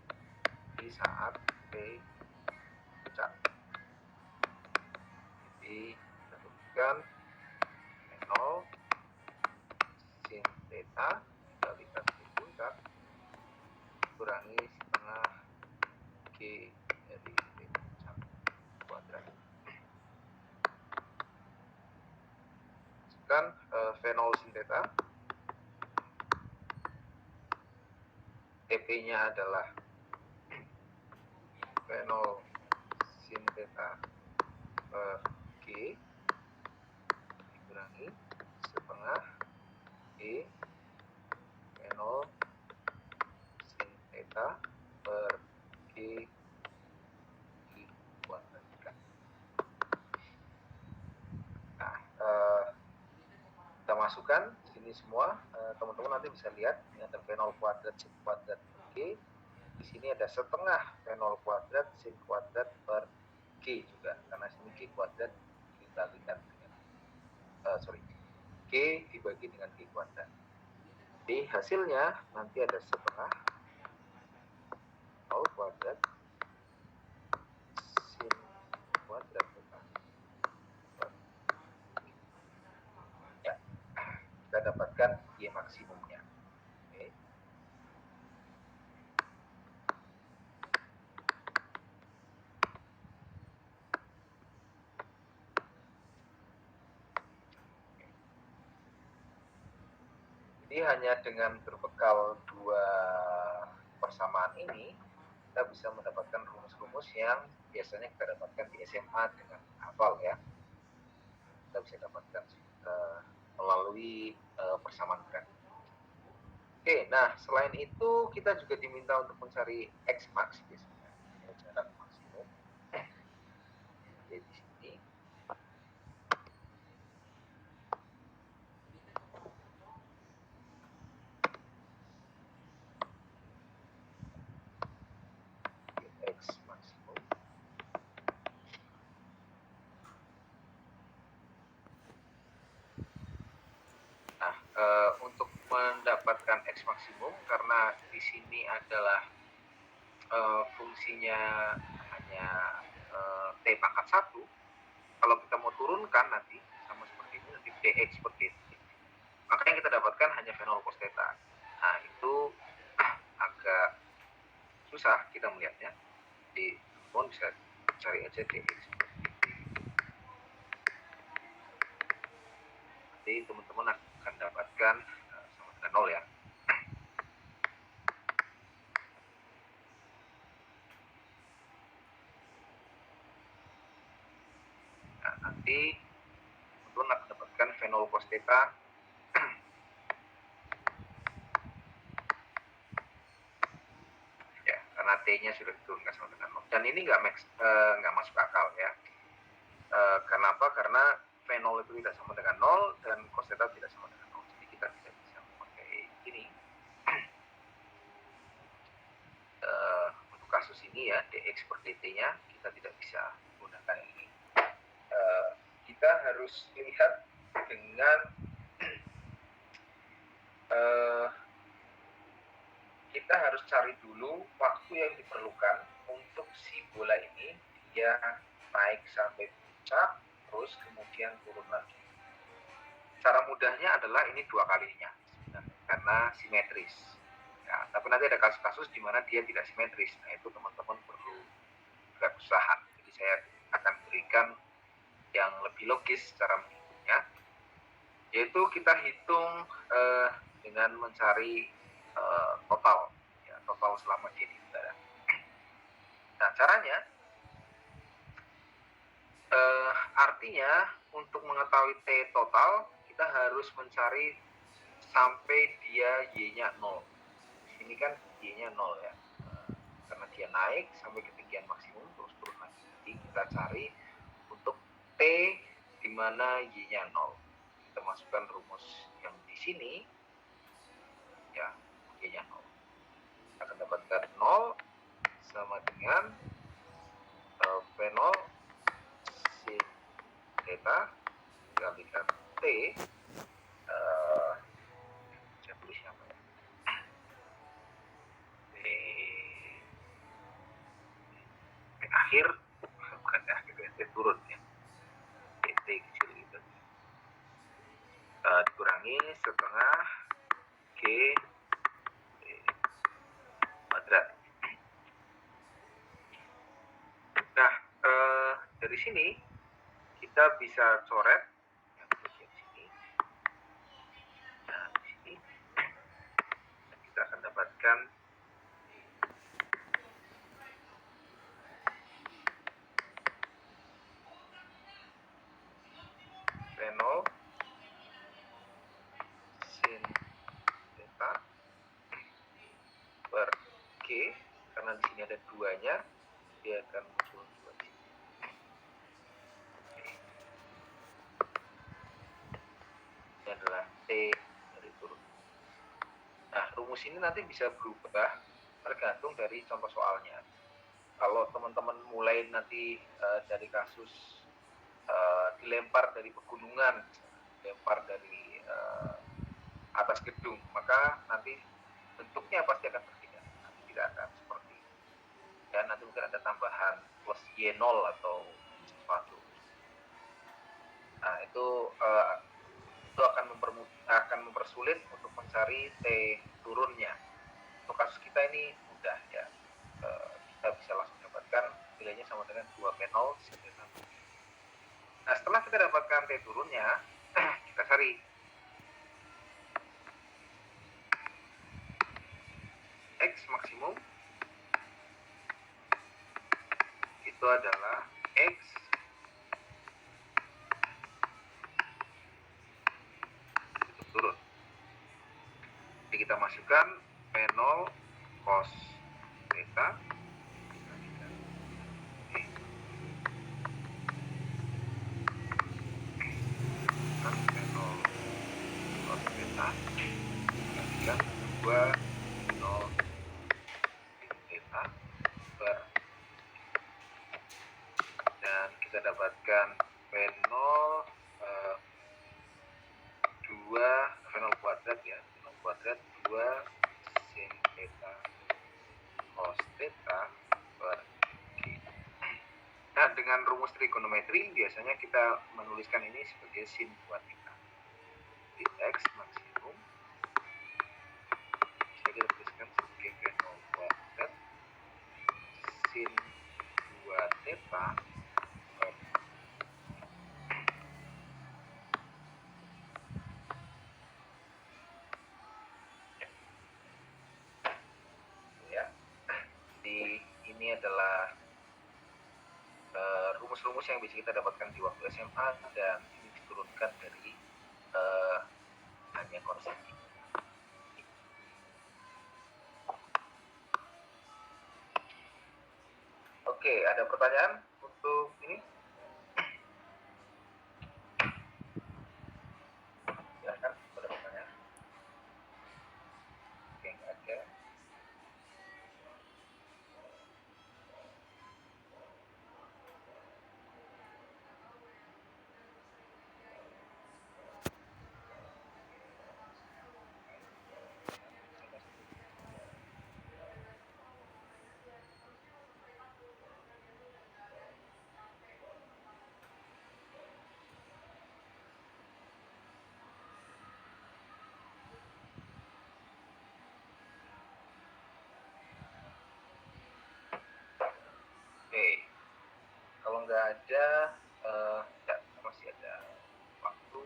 S1: di saat T puncak. Jadi kita tuliskan 0 sin theta dikalikan T puncak kurangi setengah G dari T puncak kuadrat. Sekarang V0 sin theta, TP-nya adalah V0 sin theta per G dikurangi setengah G V0 sin theta per G di kuadrat. Nah, kita masukkan sini semua, teman-teman nanti bisa lihat ini ada V0 kuadrat sin kuadrat per G. Di sini ada setengah V0 kuadrat sin kuadrat per G juga, karena sini G kuadrat dikalikan dengan G dibagi dengan G kuadrat. Jadi hasilnya nanti ada setengah 0 kuadrat sin kuadrat per ya, kita dapatkan Y maksimumnya. Oke. Jadi hanya dengan berbekal dua persamaan ini, kita bisa mendapatkan rumus-rumus yang biasanya kita dapatkan di SMA dengan hafal ya. Kita bisa dapatkan melalui persamaan berat. Oke, nah selain itu kita juga diminta untuk mencari X max biasanya, jarak maksimum. Jadi di sini X maksimum. Nah, untuk mendapatkan X maksimum, karena di sini adalah fungsinya hanya T pangkat 1, kalau kita mau turunkan nanti sama seperti ini, nanti dx per dt, maka yang kita dapatkan hanya V0 cos theta. Nah, itu agak susah kita melihatnya. Jadi teman bisa cari aja dx per dt. Nanti teman-teman akan dapatkan sama dengan 0 ya. Nah, nanti teman-teman akan dapatkan V0 cos theta ya, karena T-nya sudah diturunkan sama dengan 0. Dan ini nggak masuk akal ya. Kenapa? Karena V0 itu tidak sama dengan 0 dan cos theta tidak sama dengan 0. Jadi kita tidak bisa memakai ini. Untuk kasus ini ya, dx per dt-nya kita tidak bisa menggunakan ini. Kita harus lihat dengan kita harus cari dulu waktu yang diperlukan untuk si bola ini dia naik sampai puncak terus kemudian turun lagi. Cara mudahnya adalah ini 2 kalinya karena simetris. tapi nanti ada kasus-kasus di mana dia tidak simetris. Nah, itu teman-teman perlu berusaha. Jadi saya akan berikan yang lebih logis cara menghitungnya, yaitu kita hitung dengan mencari total, ya, total selama dia di udara. Nah, caranya artinya untuk mengetahui T total kita harus mencari sampai dia Y-nya 0. Di sini kan Y-nya 0 ya, karena dia naik sampai ketinggian maksimum terus turun lagi. Jadi kita cari untuk T di mana Y-nya 0. Kita masukkan rumus yang di sini, ya, Y-nya 0. Kita akan dapatkan 0 sama dengan P0 sin theta dikalikan T, saya tulis apa ya, T akhir, bukan T akhir, T turun ya, T kecil gitu, dikurangi setengah G kuadrat. Nah, dari sini kita bisa coret yang bagian sini. Nah, di sini kita akan dapatkan P0 sin theta per G, karena di sini ada duanya, dia akan muncul dua di sini. Ini adalah T dari turun. Nah, rumus ini nanti bisa berubah tergantung dari contoh soalnya. Kalau teman-teman mulai nanti dari kasus dilempar dari pegunungan, dilempar dari atas gedung, maka nanti bentuknya pasti akan berbeda. Nanti tidak akan seperti ini. Dan nanti mungkin ada tambahan plus Y0 atau sesuatu. Nah, itu akan mempersulit untuk mencari T turunnya. Untuk kasus kita ini mudah ya, kita bisa langsung dapatkan nilainya sama dengan 2P0 sin theta. Nah, setelah kita dapatkan T turunnya, kita cari X maksimum itu adalah X itu turun. Jadi kita masukkan P0 cos theta dikalikan P. P0 cos theta dikalikan 2 0 sin theta per, dan kita dapatkan P0 P0 kuadrat ya, P0 kuadrat 2 sin theta cos theta per G. Nah, dengan rumus trigonometri biasanya kita menuliskan ini sebagai sin 2 theta. Di X maksimum bisa kita tuliskan sebagai P0 kuadrat sin 2 theta per ya. Jadi ini adalah rumus-rumus yang bisa kita dapatkan di waktu SMA, dan ini diturunkan dari hanya konsep ini. Oke, ada pertanyaan untuk ini? Silakan, ada pertanyaan? Oke, nggak ada. nggak ada, masih ada waktu,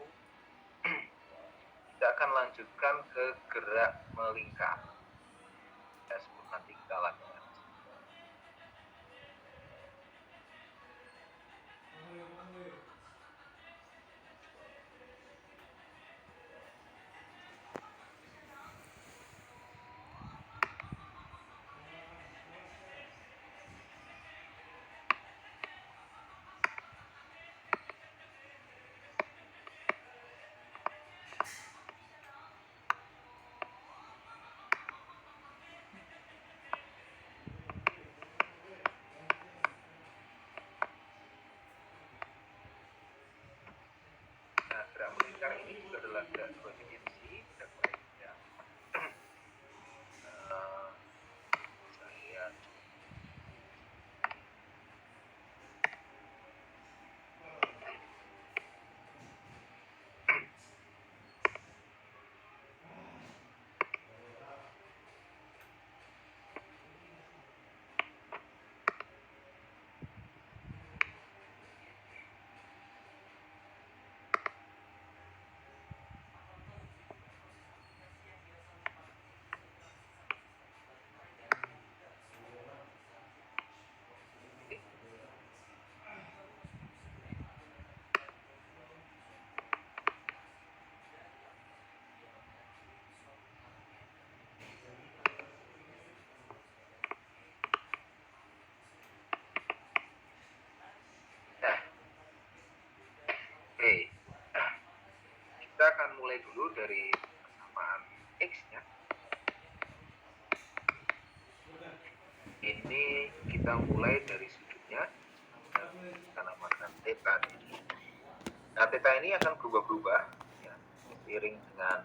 S1: kita akan lanjutkan ke gerak melingkar. Ya, sebelum nanti kita lakukan. Nah, gerak melingkar ini juga adalah gerak dua dimensi, gerak melingkar. Saya kita akan mulai dulu dari persamaan X-nya. Ini kita mulai dari sudutnya, kita namakan theta ini. Nah, theta ini akan berubah-ubah ya, seiring dengan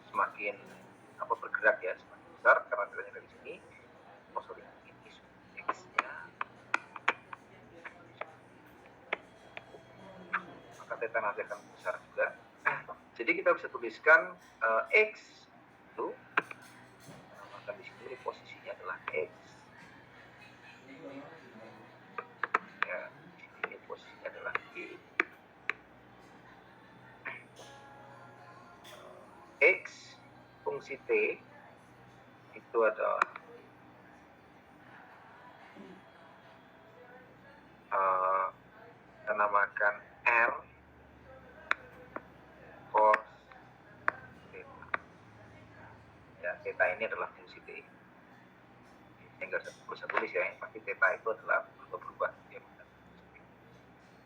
S1: semakin bergerak ya, semakin besar karena tetanya dari sini. Ini sudut X-nya. Maka theta nanti akan besar juga. Jadi kita bisa tuliskan X itu, maka di sini posisinya adalah X. Ya, ini posisinya adalah Y. X fungsi T itu adalah kita namakan R cos theta. Ya, theta ini adalah fungsi T. Yang nggak usah tulis ya, yang pasti theta itu adalah berubah. Ya.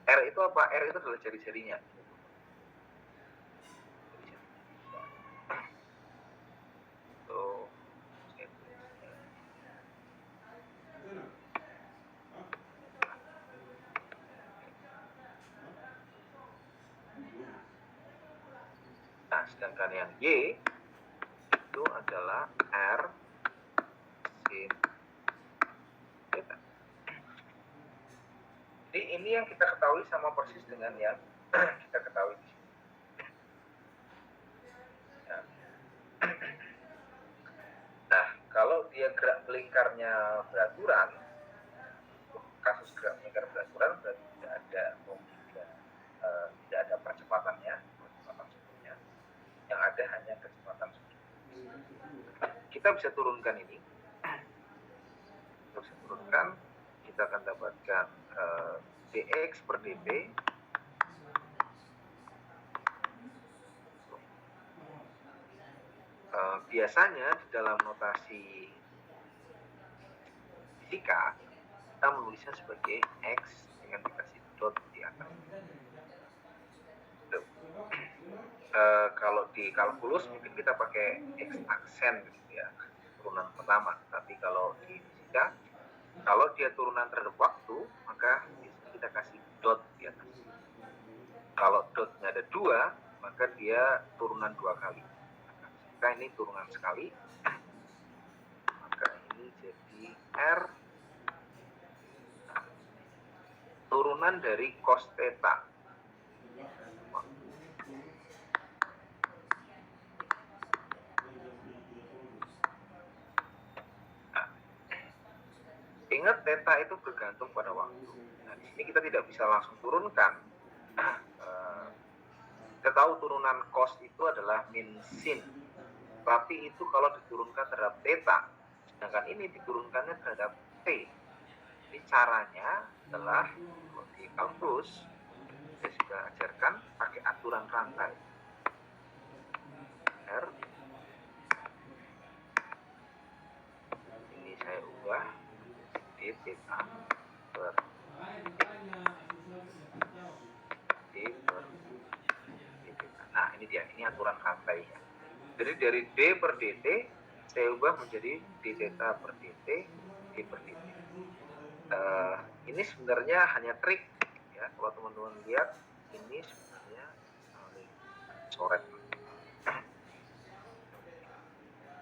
S1: R itu apa? R itu adalah jari-jarinya. Nah, sedangkan yang Y itu adalah R sin theta. Jadi ini yang kita ketahui sama persis dengan yang kita ketahui di sini. Ya. Nah, kalau dia gerak melingkarnya beraturan, kasus gerak melingkar beraturan berarti tidak ada percepatannya, sebelumnya. Yang ada hanya kecepatan sudut. Kita bisa turunkan ini. Kita bisa turunkan. Kita akan dapatkan dx per dt biasanya di dalam notasi fisika kita menulisnya sebagai x dengan dikasih dot di atas. Kalau di kalkulus mungkin kita pakai x aksen gitu ya, turunan pertama. Tapi kalau di fisika, kalau dia turunan terhadap waktu, maka kita kasih dot di atas. Kalau dotnya ada 2, maka dia turunan 2 kali. Maka ini turunan sekali. Maka ini jadi R turunan dari cos theta. Ingat theta itu bergantung pada waktu. Nah, di sini kita tidak bisa langsung turunkan. Kita tahu turunan cos itu adalah min sin. Tapi itu kalau diturunkan terhadap theta. Sedangkan ini diturunkannya terhadap t. Jadi caranya adalah di kalkulus saya sudah ajarkan pakai aturan rantai. R ini saya ubah d theta per d per d theta. Nah, ini dia, ini aturan rantainya. Jadi dari d per dt saya ubah menjadi d theta per dt, d per dt. Ini sebenarnya hanya trik ya. Kalau teman-teman lihat, ini sebenarnya coret.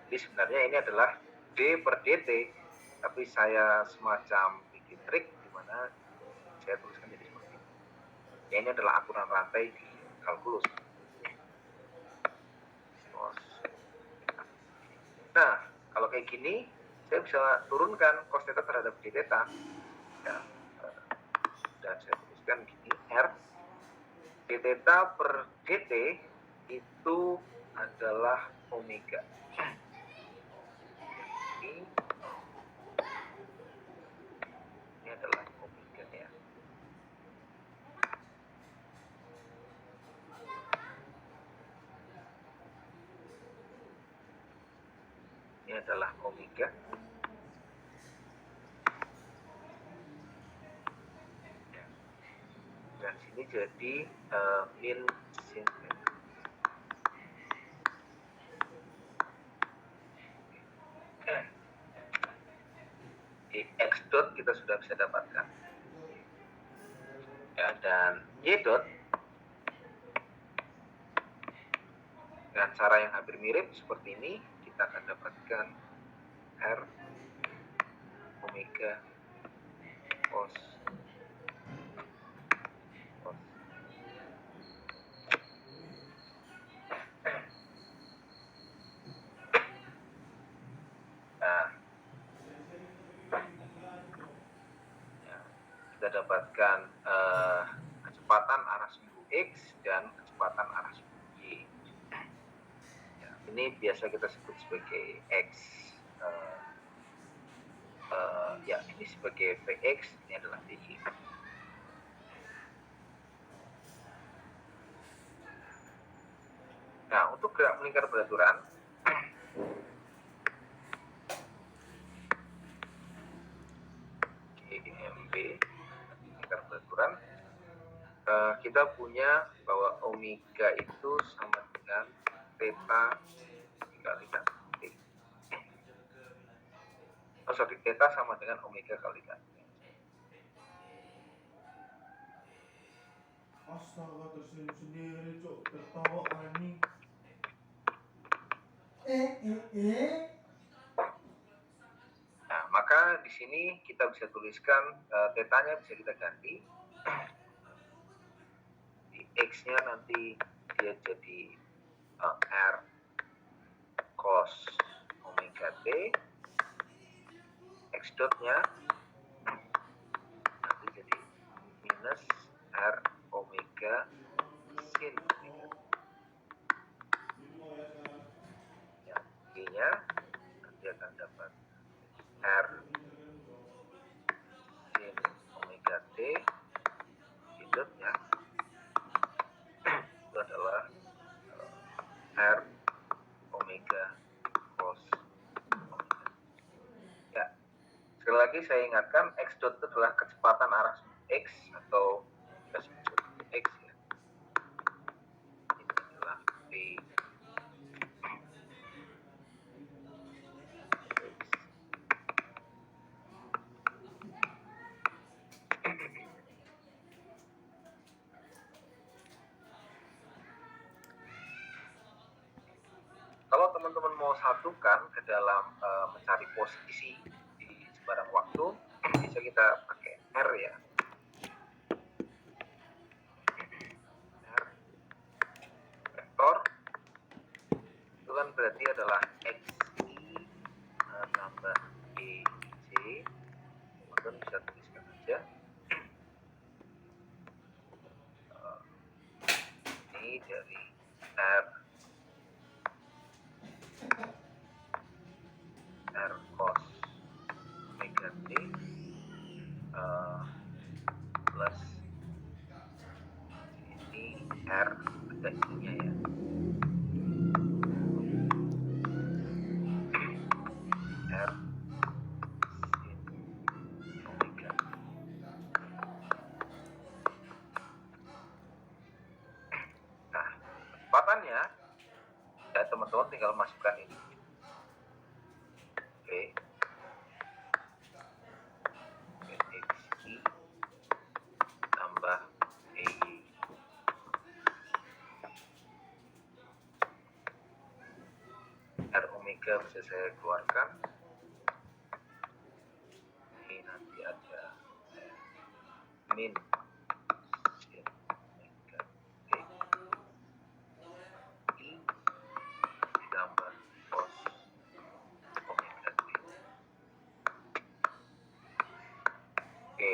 S1: Jadi sebenarnya ini adalah d per dt, tapi saya semacam bikin trik di mana saya tuliskan jadi seperti ini. Ya, ini adalah aturan rantai di kalkulus. Nah, kalau kayak gini, saya bisa turunkan cos theta terhadap d theta. Ya, dan saya tuliskan gini, R d theta per dt itu adalah omega. Ini adalah omega ya. Ini adalah omega. Dan sini jadi min sin theta. Di x dot kita sudah bisa dapatkan. Ya, dan y dot dengan cara yang hampir mirip seperti ini, kita akan dapatkan R omega cos. Nah, ya, kita dapatkan kecepatan arah sumbu X dan kecepatan arah sumbu Y. Ya, ini biasa kita sebut sebagai X. Ya, ini sebagai Vx, ini adalah Vy. Nah, untuk gerak melingkar beraturan, GMB, melingkar beraturan, kita punya bahwa omega itu sama dengan theta dikalikan t. Theta sama dengan omega kalikan.
S3: Astaga, tersenyum sendiri, cok. Ketawa anjing.
S1: Nah, maka di sini kita bisa tuliskan tetanya bisa kita ganti. Di X-nya nanti dia jadi R cos omega T. X dot-nya nanti jadi minus R omega sin omega. Ya, Y-nya nanti akan dapat R sin omega T. Y-dot-nya itu adalah R omega cos omega. Ya, sekali lagi saya ingatkan, X dot itu adalah kecepatan arah X atau kita sebut X ya. Ini adalah V. Kalau teman-teman mau satukan ke dalam mencari posisi di sebarang waktu, bisa kita pakai R ya. R vektor itu kan berarti adalah XI tambah EJ teman-teman bisa tuliskan aja. Ini dari R cos omega T plus ini R ada ininya ya, R sin omega. Nah, kecepatannya ya teman-teman tinggal masukkan ini. Oke. XI tambah EY. R omega bisa saya keluarkan. Ini nanti ada min sin omega T I ditambah cos omega T. Oke.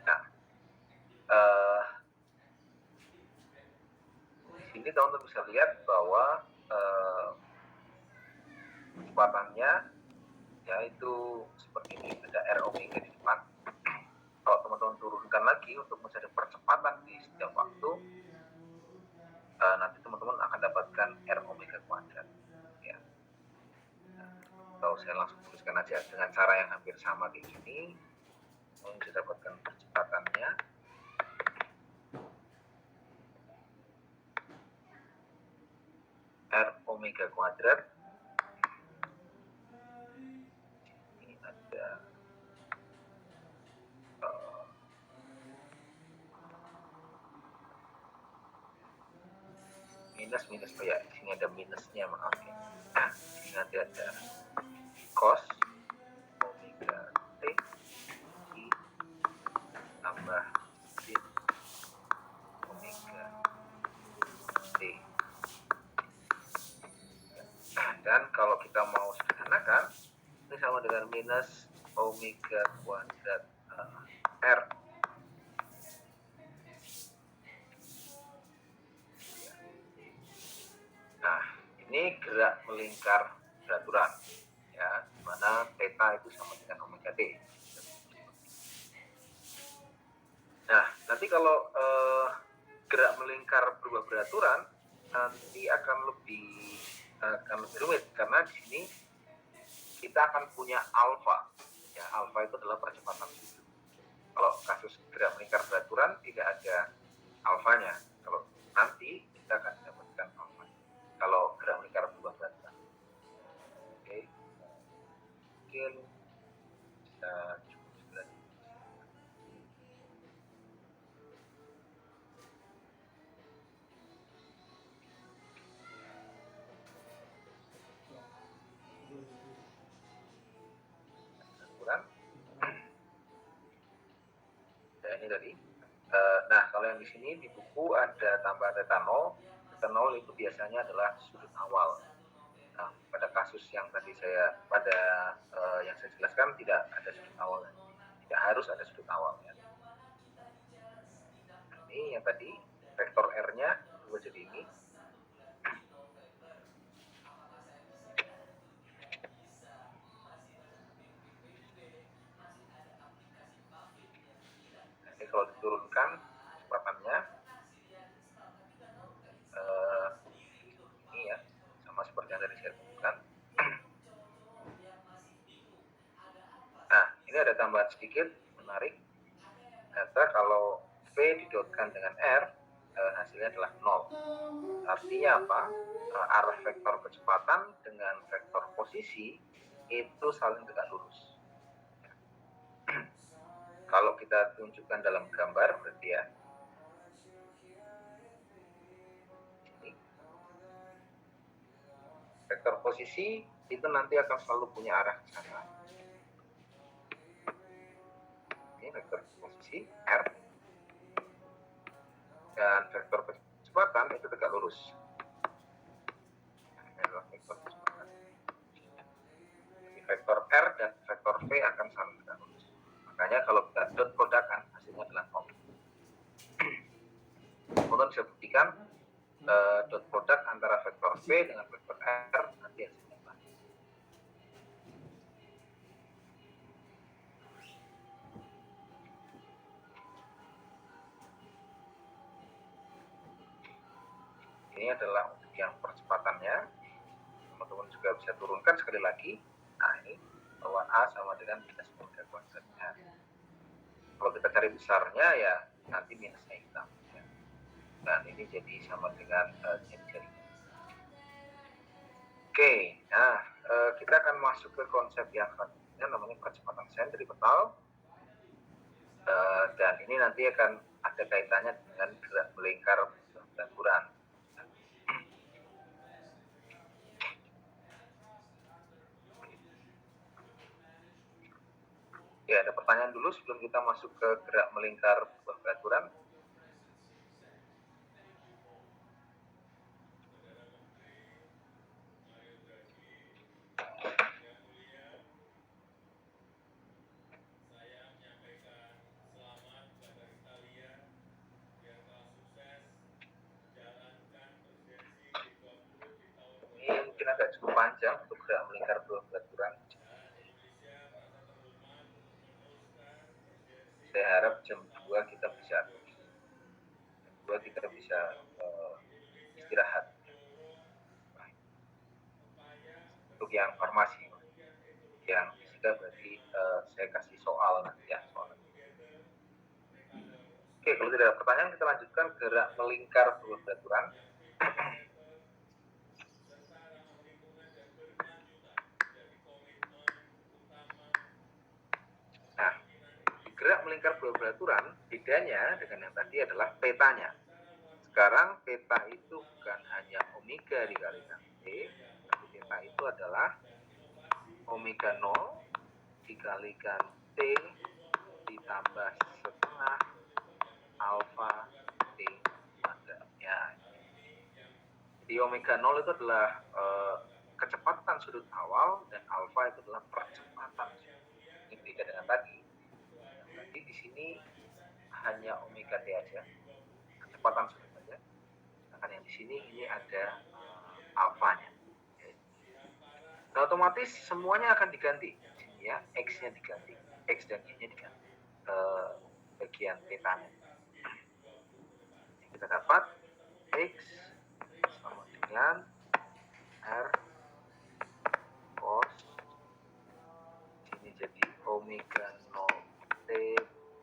S1: Nah, di sini teman-teman bisa lihat bahwa kecepatannya yaitu seperti ini, ada R omega di depan. Kalau teman-teman turunkan lagi untuk mencari percepatan di setiap waktu, nanti teman-teman akan dapatkan R omega kuadrat ya. Atau saya langsung tuliskan aja dengan cara yang hampir sama kayak gini, teman bisa dapatkan percepatannya R omega kuadrat. Ini ada minus oh ya, di sini ada minusnya, maaf ya. Nah, ini nanti ada cos omega T I tambah sin omega T. Dan kalau kita mau sederhanakan, ini sama dengan minus omega kuadrat R. Nah, ini gerak melingkar beraturan ya, di mana theta itu sama dengan omega T. Nah, nanti kalau gerak melingkar berubah beraturan, nanti akan lebih rumit, karena di sini kita akan punya alfa. Ya, alfa itu adalah percepatan suhu. Kalau kasus gerak melingkar beraturan tidak ada alfanya. Kalau nanti kita akan mendapatkan alfa. Kalau gerak melingkar berubah beraturan. Oke. Mungkin bisa cukup segera. Ini tadi. Nah, kalau yang di sini di buku ada tambahan theta 0. Theta 0 itu biasanya adalah sudut awal. Nah, pada kasus yang tadi yang saya jelaskan tidak ada sudut awal, tidak harus ada sudut awal ya. Ini yang tadi vektor R-nya berubah jadi ini. Jadi kalau diturunkan kecepatannya ini ya, sama seperti yang tadi saya tunjukkan. Nah, ini ada tambahan sedikit menarik. Ternyata kalau V didotkan dengan R, hasilnya adalah 0. Artinya apa? Arah vektor kecepatan dengan vektor posisi itu saling tegak lurus. Kalau kita tunjukkan dalam gambar berarti ya, ini vektor posisi itu nanti akan selalu punya arah ke sana. Ini vektor posisi R, dan vektor kecepatan itu tegak lurus. Ini adalah vektor kecepatan. Jadi vektor R dan vektor V akan saling tegak lurus. makanya kalau kita dot produk kan hasilnya adalah om. Kemudian bisa buktikan dot produk antara vektor V dengan vektor R nanti hasilnya apa. Ini adalah untuk yang percepatannya. Teman-teman juga bisa turunkan sekali lagi. Nah ini bahwa A sama dengan minus omega kuadratnya. Kalau kita cari besarnya ya nanti minusnya hitam. Ya. Dan ini jadi sama dengan jari-jari. Oke, nah kita akan masuk ke konsep yang selanjutnya namanya percepatan sentripetal. Dan ini nanti akan ada kaitannya dengan gerak melingkar beraturan. Ya, ada pertanyaan dulu sebelum kita masuk ke gerak melingkar beraturan. Ini mungkin agak cukup panjang untuk gerak melingkar beraturan. Saya harap jam 2 kita bisa istirahat. Untuk yang farmasi, yang fisika berarti saya kasih soal nanti ya. Oke, kalau tidak ada pertanyaan kita lanjutkan gerak melingkar beraturan. Nah, gerak melingkar beraturan bedanya dengan yang tadi adalah petanya. Sekarang peta itu bukan hanya omega dikalikan T, tapi peta itu adalah omega 0 dikalikan T ditambah setengah alfa T kuadrat. Ya. Jadi omega 0 itu adalah kecepatan sudut awal dan alfa itu adalah percepatan. Ini beda dengan tadi. Tadi di sini hanya omega T aja, kecepatan sudut saja. Sedangkan yang di sini ini ada alfanya. Nah, otomatis semuanya akan diganti. Di sini ya, X-nya diganti, X dan Y-nya diganti. Bagian petanya. Kita dapat X sama dengan R cos sini jadi omega 0 T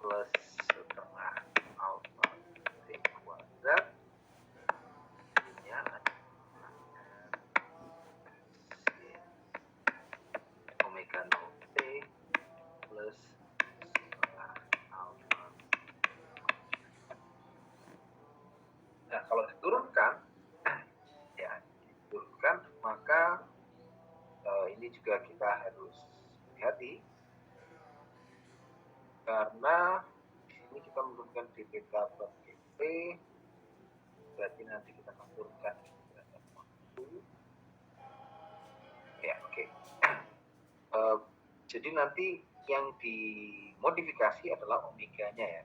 S1: plus setengah alfa T kuadrat. Ini ada omega 0 T plus setengah alfa. Nah, kalau diturunkan maka ini juga kita harus hati-hati karena di sini kita menurunkan dpk per dp, berarti nanti kita akan turunkan waktu. Ya, oke. Jadi nanti yang dimodifikasi adalah omeganya ya.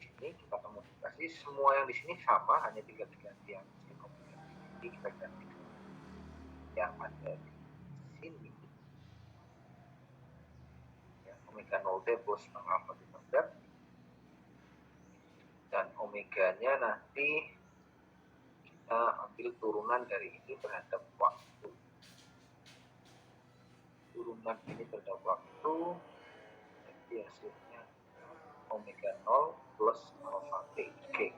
S1: Di sini kita akan modifikasi semua yang di sini sama, hanya tinggal diganti yang di sini omega. Ini kita ganti yang ada di sini ya, omega 0 T plus setengah alfa T kuadrat, dan omeganya nanti kita ambil turunan dari ini terhadap waktu. Turunan ini terhadap waktu, jadi hasilnya omega 0 plus alfa T. Oke,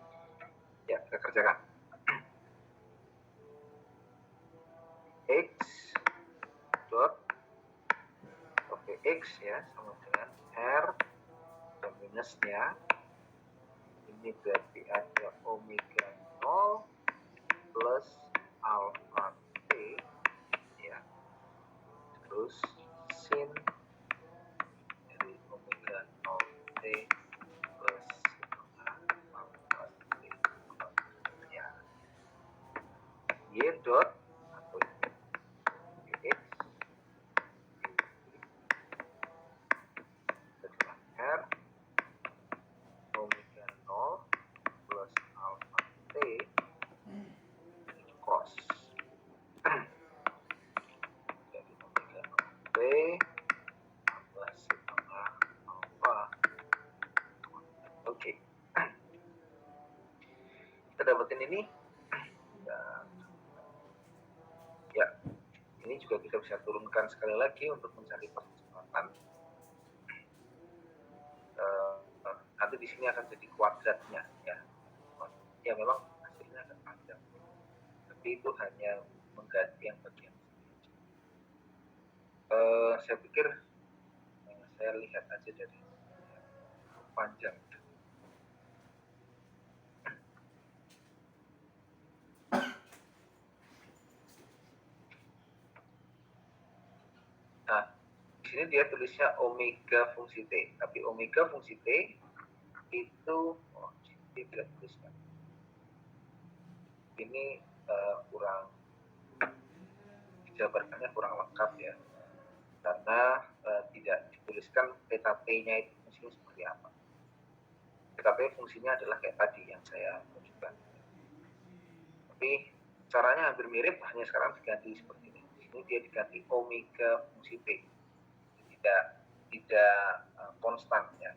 S1: ya kita kerjakan. X dot X ya sama dengan R dan minusnya ini berarti ada omega 0 plus alfa T ya, terus sin dari omega 0 T plus setengah alfa T ya, Y dot atau X dapetin ini, ya ini juga kita bisa turunkan sekali lagi untuk mencari percepatan. Nanti di sini akan jadi kuadratnya, ya memang hasilnya agak panjang, tapi itu hanya mengganti yang bagian saya pikir saya lihat aja dari panjang. Nah, di sini dia tulisnya omega fungsi T, tapi omega fungsi T itu tidak tuliskan. Ini kurang dijabarkannya kurang lengkap ya, karena tidak dituliskan theta P-nya itu fungsinya seperti apa. Theta P fungsinya adalah kayak tadi yang saya tunjukkan. Tapi caranya hampir mirip, hanya sekarang diganti seperti ini. Di sini dia diganti omega fungsi T. Tidak konstan ya.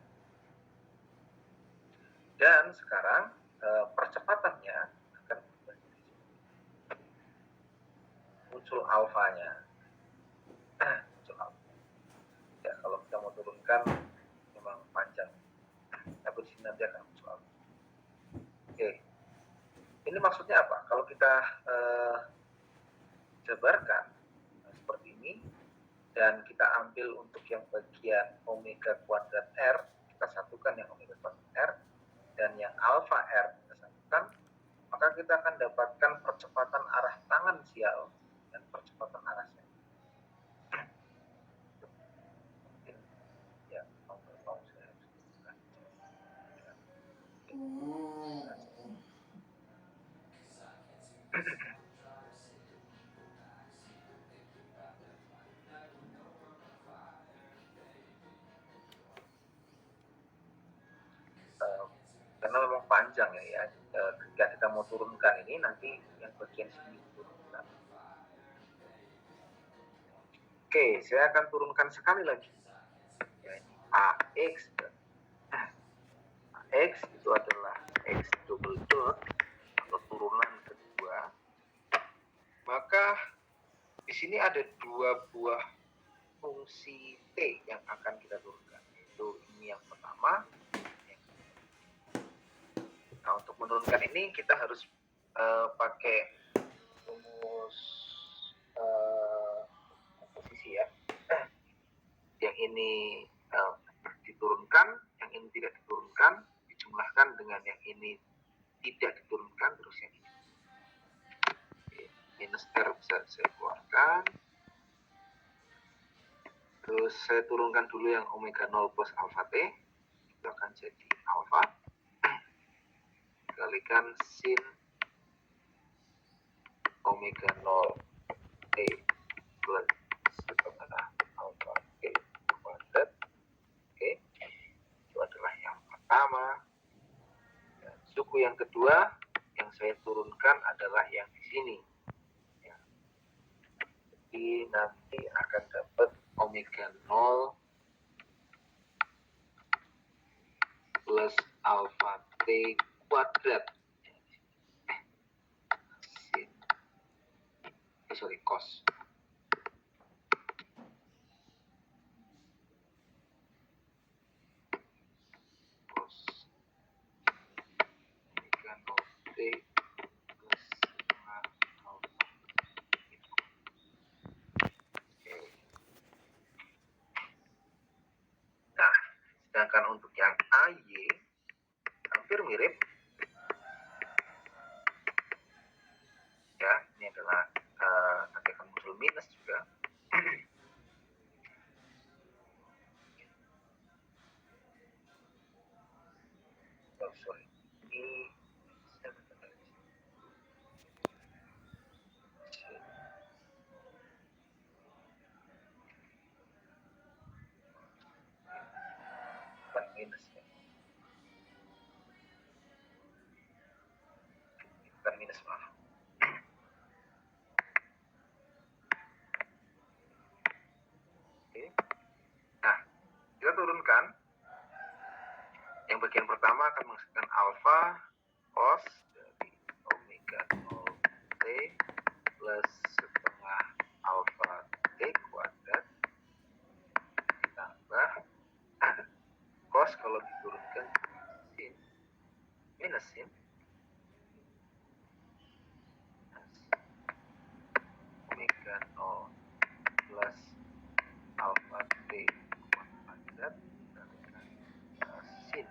S1: Dan sekarang percepatannya akan muncul alfanya. Muncul alfa. Ya, kalau kita mau turunkan memang panjang. Tapi di sini nanti akan muncul alfa. Oke. Ini maksudnya apa? Kalau kita jabarkan seperti ini dan kita ambil untuk yang bagian omega kuadrat R, kita satukan yang omega kuadrat R, dan yang alfa R kita satukan, maka kita akan dapatkan percepatan arah tangan sial dan percepatan arah sial. Ya, mau saya harus karena memang panjang ya, ketika kita mau turunkan ini nanti yang bagian sini turunkan. Oke, saya akan turunkan sekali lagi. Ya, AX itu adalah X double dot atau turunan kedua. Maka di sini ada dua buah fungsi T yang akan kita turunkan. Itu ini yang pertama. Nah, untuk menurunkan ini kita harus pakai rumus posisi ya. Yang ini diturunkan, yang ini tidak diturunkan, dijumlahkan dengan yang ini tidak diturunkan, terus yang ini. Oke, minus R bisa saya keluarkan. Terus saya turunkan dulu yang omega 0 plus alpha T. Itu akan jadi alpha. Kalikan sin omega 0 T plus setengah alpha T kuadrat. Oke, itu adalah yang pertama. Dan suku yang kedua yang saya turunkan adalah yang di sini. Ya. Jadi nanti akan dapat omega 0 plus alpha T kuadrat. Cos. Cos omega 0 T plus setengah alpha. Oke. Nah, sedangkan untuk yang AY hampir mirip. Ya, ini adalah nanti akan muncul minus juga. Oh, sorry. Ini bukan minus ya. Bukan minus, maaf. Oke. Nah, kita turunkan. Yang bagian pertama akan menghasilkan alpha cos dari plus setengah alfa T kuadrat ditambah cos kalau diturunkan sin minus sin omega 0 plus alfa T kuadrat dikalikan sin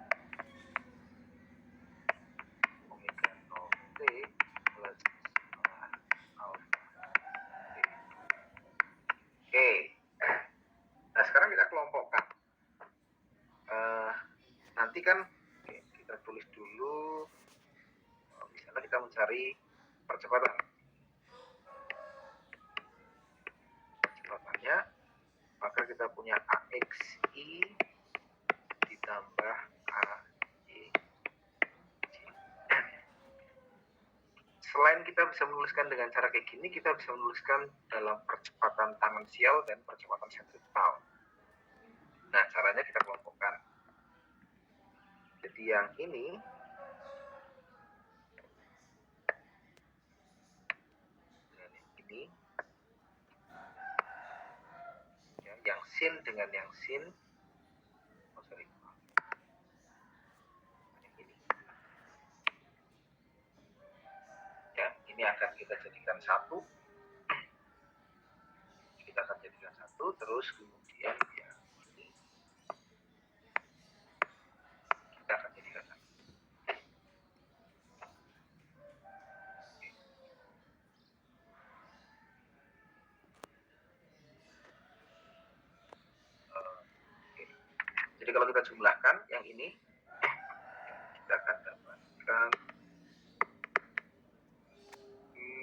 S1: omega 0 T plus setengah alfa T. Oke, nah sekarang kita kelompokkan. Nanti kan kita tulis dulu, misalnya kita mencari percepatannya, maka kita punya AXI ditambah AY. Selain kita bisa menuliskan dengan cara kayak gini, kita bisa menuliskan dalam percepatan tangensial dan percepatan sentrifugal. Nah, caranya kita kelompokkan. Jadi yang ini ya, yang sin dengan yang sin, ini ya, ini akan kita jadikan satu, terus kemudian ya ini kita akan jadikan satu. Jadi kalau kita jumlahkan yang ini, kita akan dapatkan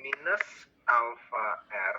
S1: minus alfa R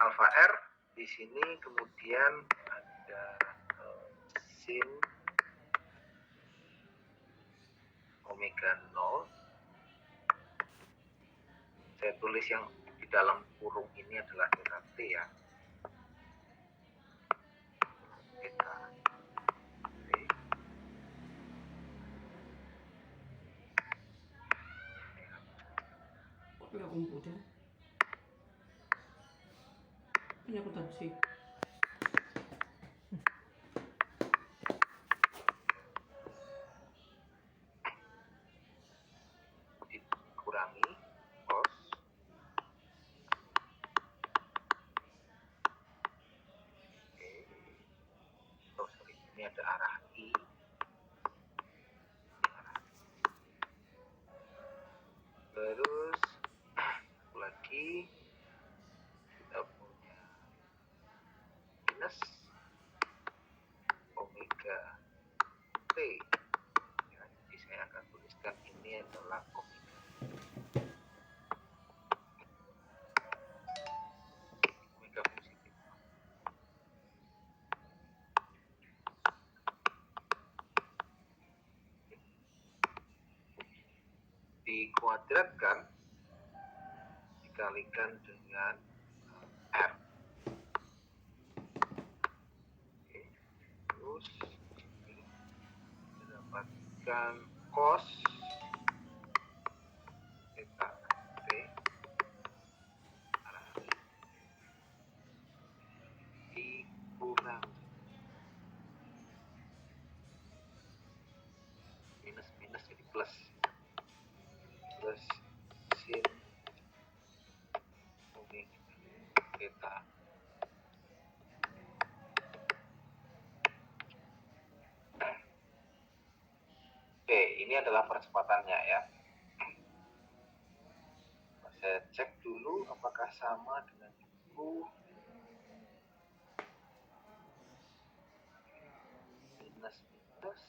S1: alfa R di sini, kemudian ada sin omega 0. Saya tulis yang di dalam kurung ini adalah theta T ya. Theta T.
S4: Punya komputer. Punya aku taksi.
S1: Dikurangi cos ini ada arah I, terus lagi kita punya minus omega T ya, jadi saya akan tuliskan ini adalah omega positif. Dikuadratkan dikalikan dengan R. Oke. Terus mendapatkan cos theta T dikurang minus jadi plus sin omega theta. Oke, ini adalah percepatannya ya. Saya cek dulu apakah sama dengan itu. Minus plus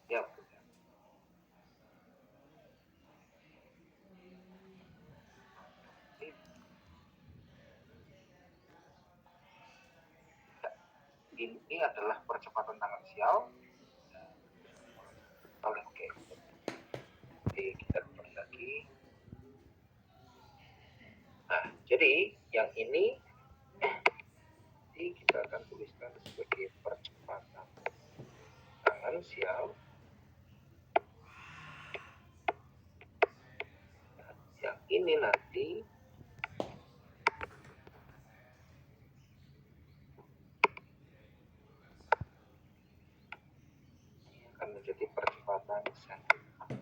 S1: ya, ini adalah percepatan tangan sial. Oke. Oke, kita kembali lagi. Nah, jadi yang ini kita akan tuliskan sebagai percepatan tangan sial. Nah, yang ini nanti akan menjadi percepatan sentimeter.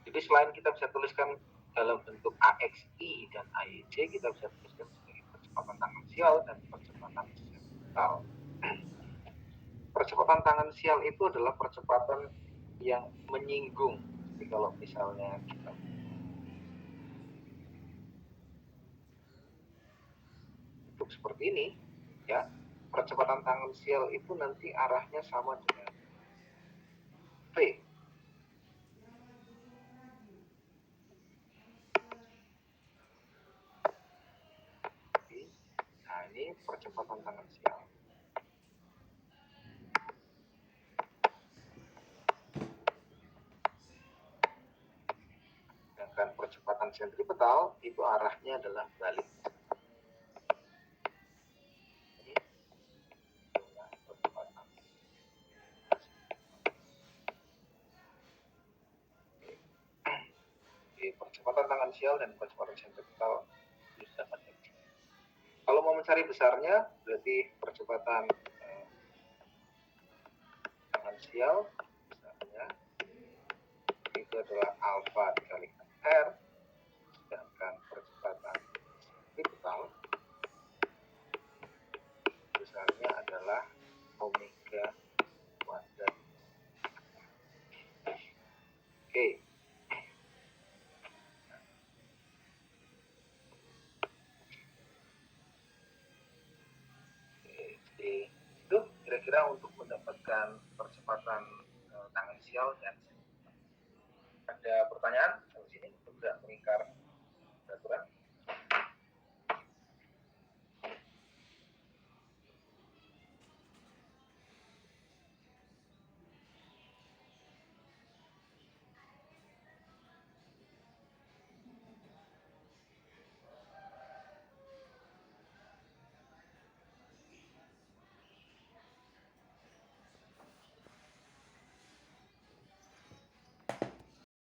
S1: Jadi selain kita bisa tuliskan dalam bentuk AXI dan AYJ, kita bisa tuliskan sebagai percepatan tangan sial dan percepatan sentimeter. Percepatan tangan sial itu adalah percepatan yang menyinggung. Jadi kalau misalnya kita bentuk seperti ini, ya, percepatan tangan sial itu nanti arahnya sama dengan V. Nah, ini percepatan tangan sial. Sedangkan percepatan sentripetal itu arahnya adalah balik. Ini adalah percepatan. Oke, percepatan tangan sial dan percepatan sentripetal bisa dapat. Kalau mau mencari besarnya, berarti percepatan tangan sial besarnya itu adalah alfa dikalikan R, sedangkan percepatan sentripetal besarnya adalah omega kuadrat. Oke. Jadi itu kira-kira untuk mendapatkan percepatan tangan sial dan sentripetal. Ada pertanyaan sampai sini untuk tidak melingkar peraturan?